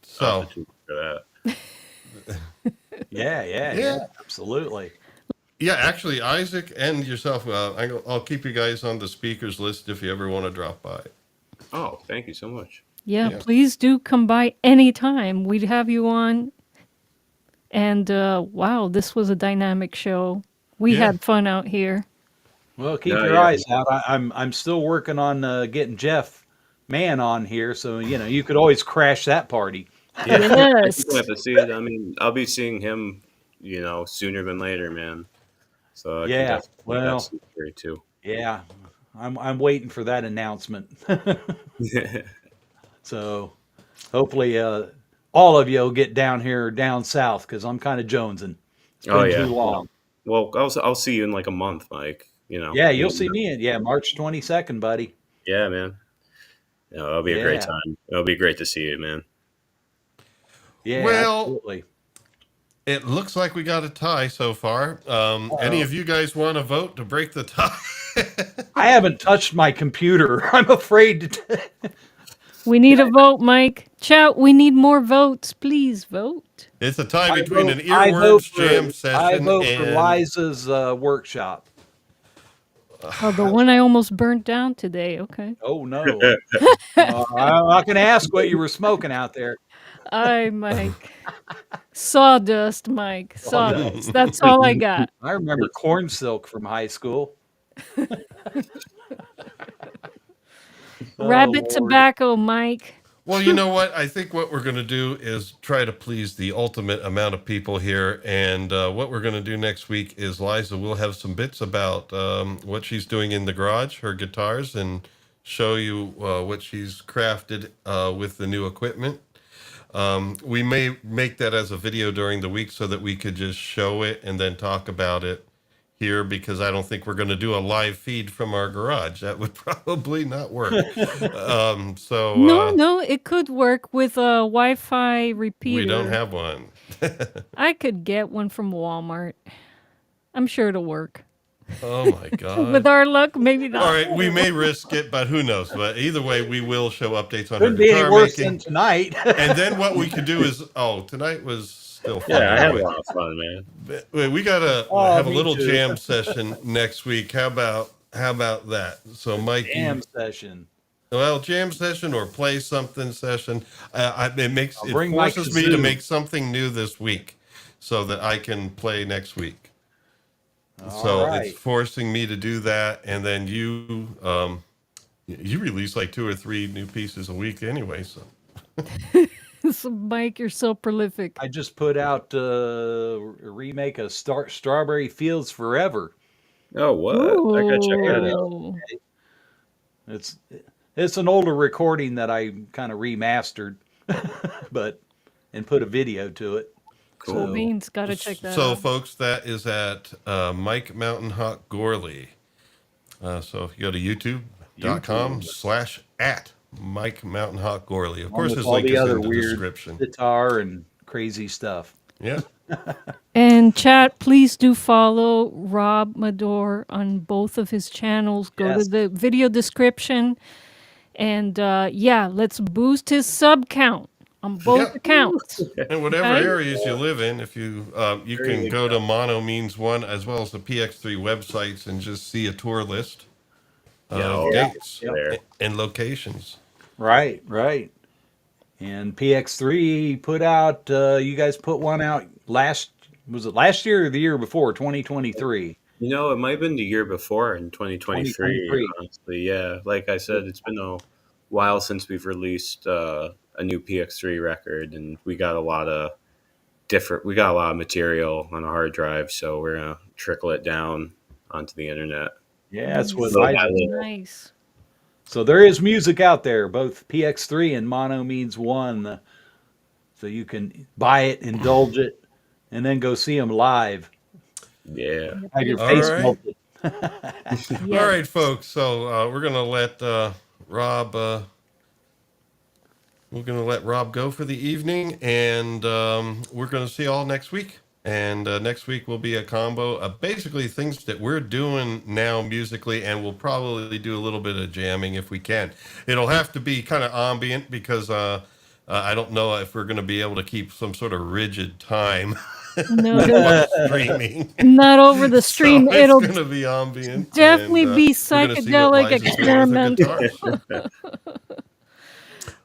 So, have to tune for that. Yeah, absolutely. yeah, actually, Isaac and yourself, I'll keep you guys on the speakers list if you ever want to drop by. Oh, thank you so much. Yeah, Yeah. please do come by anytime. We'd have you on. And wow, this was a dynamic show. We Yeah. had fun out here. Well, keep No, your yeah. eyes out. I'm still working on getting Jeff Mann on here, so you could always crash that party. Yeah, Yes. you have to see it. I mean, I'll be seeing him, sooner than later, man. So I can Yeah, definitely well, that's great too. Yeah, I'm waiting for that announcement. So hopefully, all of you will get down here down south because I'm kind of jonesing. It's been Oh yeah. too long. Well, I'll see you in like a month, Mike. Yeah, you'll see me in March 22nd, buddy. Yeah, man. Yeah, that'll be a great Yeah. time. It'll be great to see you, man. Yeah, Well, absolutely. it looks like we got a tie so far. Any of you guys want to vote to break the tie? I haven't touched my computer. I'm afraid to. We need a vote, Mike. Chat, we need more votes. Please vote. It's a tie between an I earworms jam I session vote for and Liza's workshop. Oh, the one I almost burnt down today. Okay. Oh no! I'm not going to ask what you were smoking out there. Mike. Sawdust, Mike. Sawdust. That's all I got. I remember corn silk from high school. Rabbit Lord. tobacco, Mike. Well, you know what? I think what we're going to do is try to please the ultimate amount of people here. And what we're going to do next week is Liza will have some bits about what she's doing in the garage, her guitars, and show you what she's crafted with the new equipment. We may make that as a video during the week so that we could just show it and then talk about it here, because I don't think we're going to do a live feed from our garage. That would probably not work. No, it could work with a Wi-Fi repeater. We don't have one. I could get one from Walmart. I'm sure it'll work. Oh my God. With our luck, maybe not. All right, we may risk it, but who knows? But either way, we will show updates on Couldn't her be any guitar worse making. than tonight. And then what we could do is, tonight was still fun. Yeah, I had a anyway. lot of fun, man. We gotta Oh, have a me little too. jam session next week. How about that? So, Mike, Jam session. jam session or play something session. It bring my forces me to kazoo. make something new this week, so that I can play next week. So All right. it's forcing me to do that, and then you release like 2 or 3 new pieces a week anyway. So So, Mike, you're so prolific. I just put out a remake of Strawberry Fields Forever. Oh, what? I gotta check that out. Ooh. It's an older recording that I kind of remastered, and put a video to it. Cool. So, Beans, gotta check that So, out. folks, that is at Mike Mountain Hawk Gorley. So if you go to youtube.com/@ Mike Mountain Hawk Gorley. Of course, with his all link the is other in the weird description. guitar and crazy stuff. Yeah. And chat, please do follow Rob Madore on both of his channels. Go Yes. to the video description. And let's boost his sub count on both Yep. accounts. And whatever Okay. areas you live in, if you can go to Mono Means One as well as the PX3 websites and just see a tour list of dates There. and locations. Right. And PX3 put out, you guys put one out was it last year or the year before, 2023? It might have been the year before in 2023. 2023. Honestly, yeah. Like I said, it's been a while since we've released a new PX3 record, and we got a lot of material on a hard drive, so we're gonna trickle it down onto the internet. Yeah, that's what So I that was- Nice. So there is music out there, both PX3 and Mono Means One. So you can buy it, indulge it, and then go see them live. Yeah. Have your All face right. melted. Yes. All right, folks. So we're gonna let Rob. We're gonna let Rob go for the evening, and we're gonna see y'all next week. And next week will be a combo of basically things that we're doing now musically, and we'll probably do a little bit of jamming if we can. It'll have to be kind of ambient because I don't know if we're going to be able to keep some sort of rigid time No, while streaming. not over the stream. So it's It'll going to be ambient. definitely and, be we're gonna see what psychedelic Liza's doing with her experimental. guitars.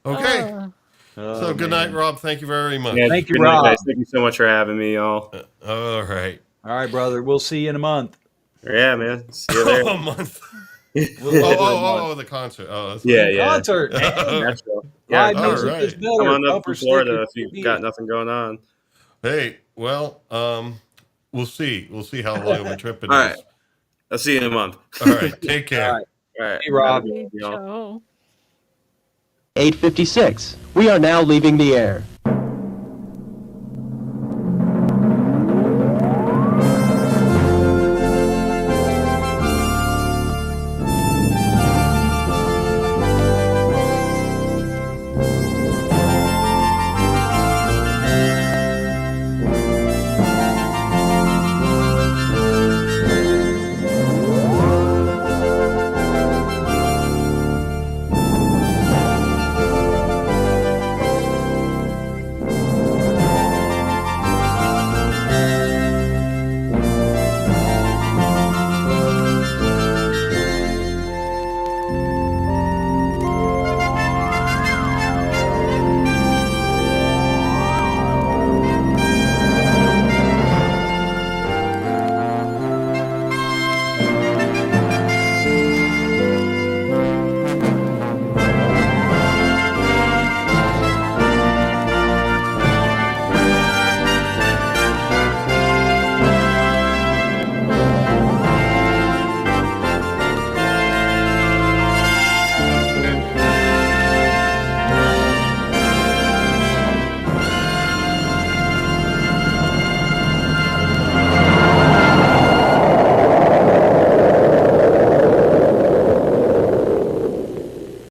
Okay. So good night, Rob. Thank you very much. Yeah, Thank you, good night, Rob. guys. Thank you so much for having me, y'all. All right. All right, brother. We'll see you in a month. Yeah, man. See you there. A month. We'll Oh, the concert. Oh, that's Yeah, right. yeah. Concert. Hey, Nashville. Yeah, live all music right. is better. come on up Bumper from Florida sticker if you've got nothing going on. Hey, well, we'll see. We'll see how long of a trip it is. All right. I'll see you in a month. All right. Take care. All right. All right. Hey, Rob. Have a good one, y'all. Ciao. 8:56. We are now leaving the air.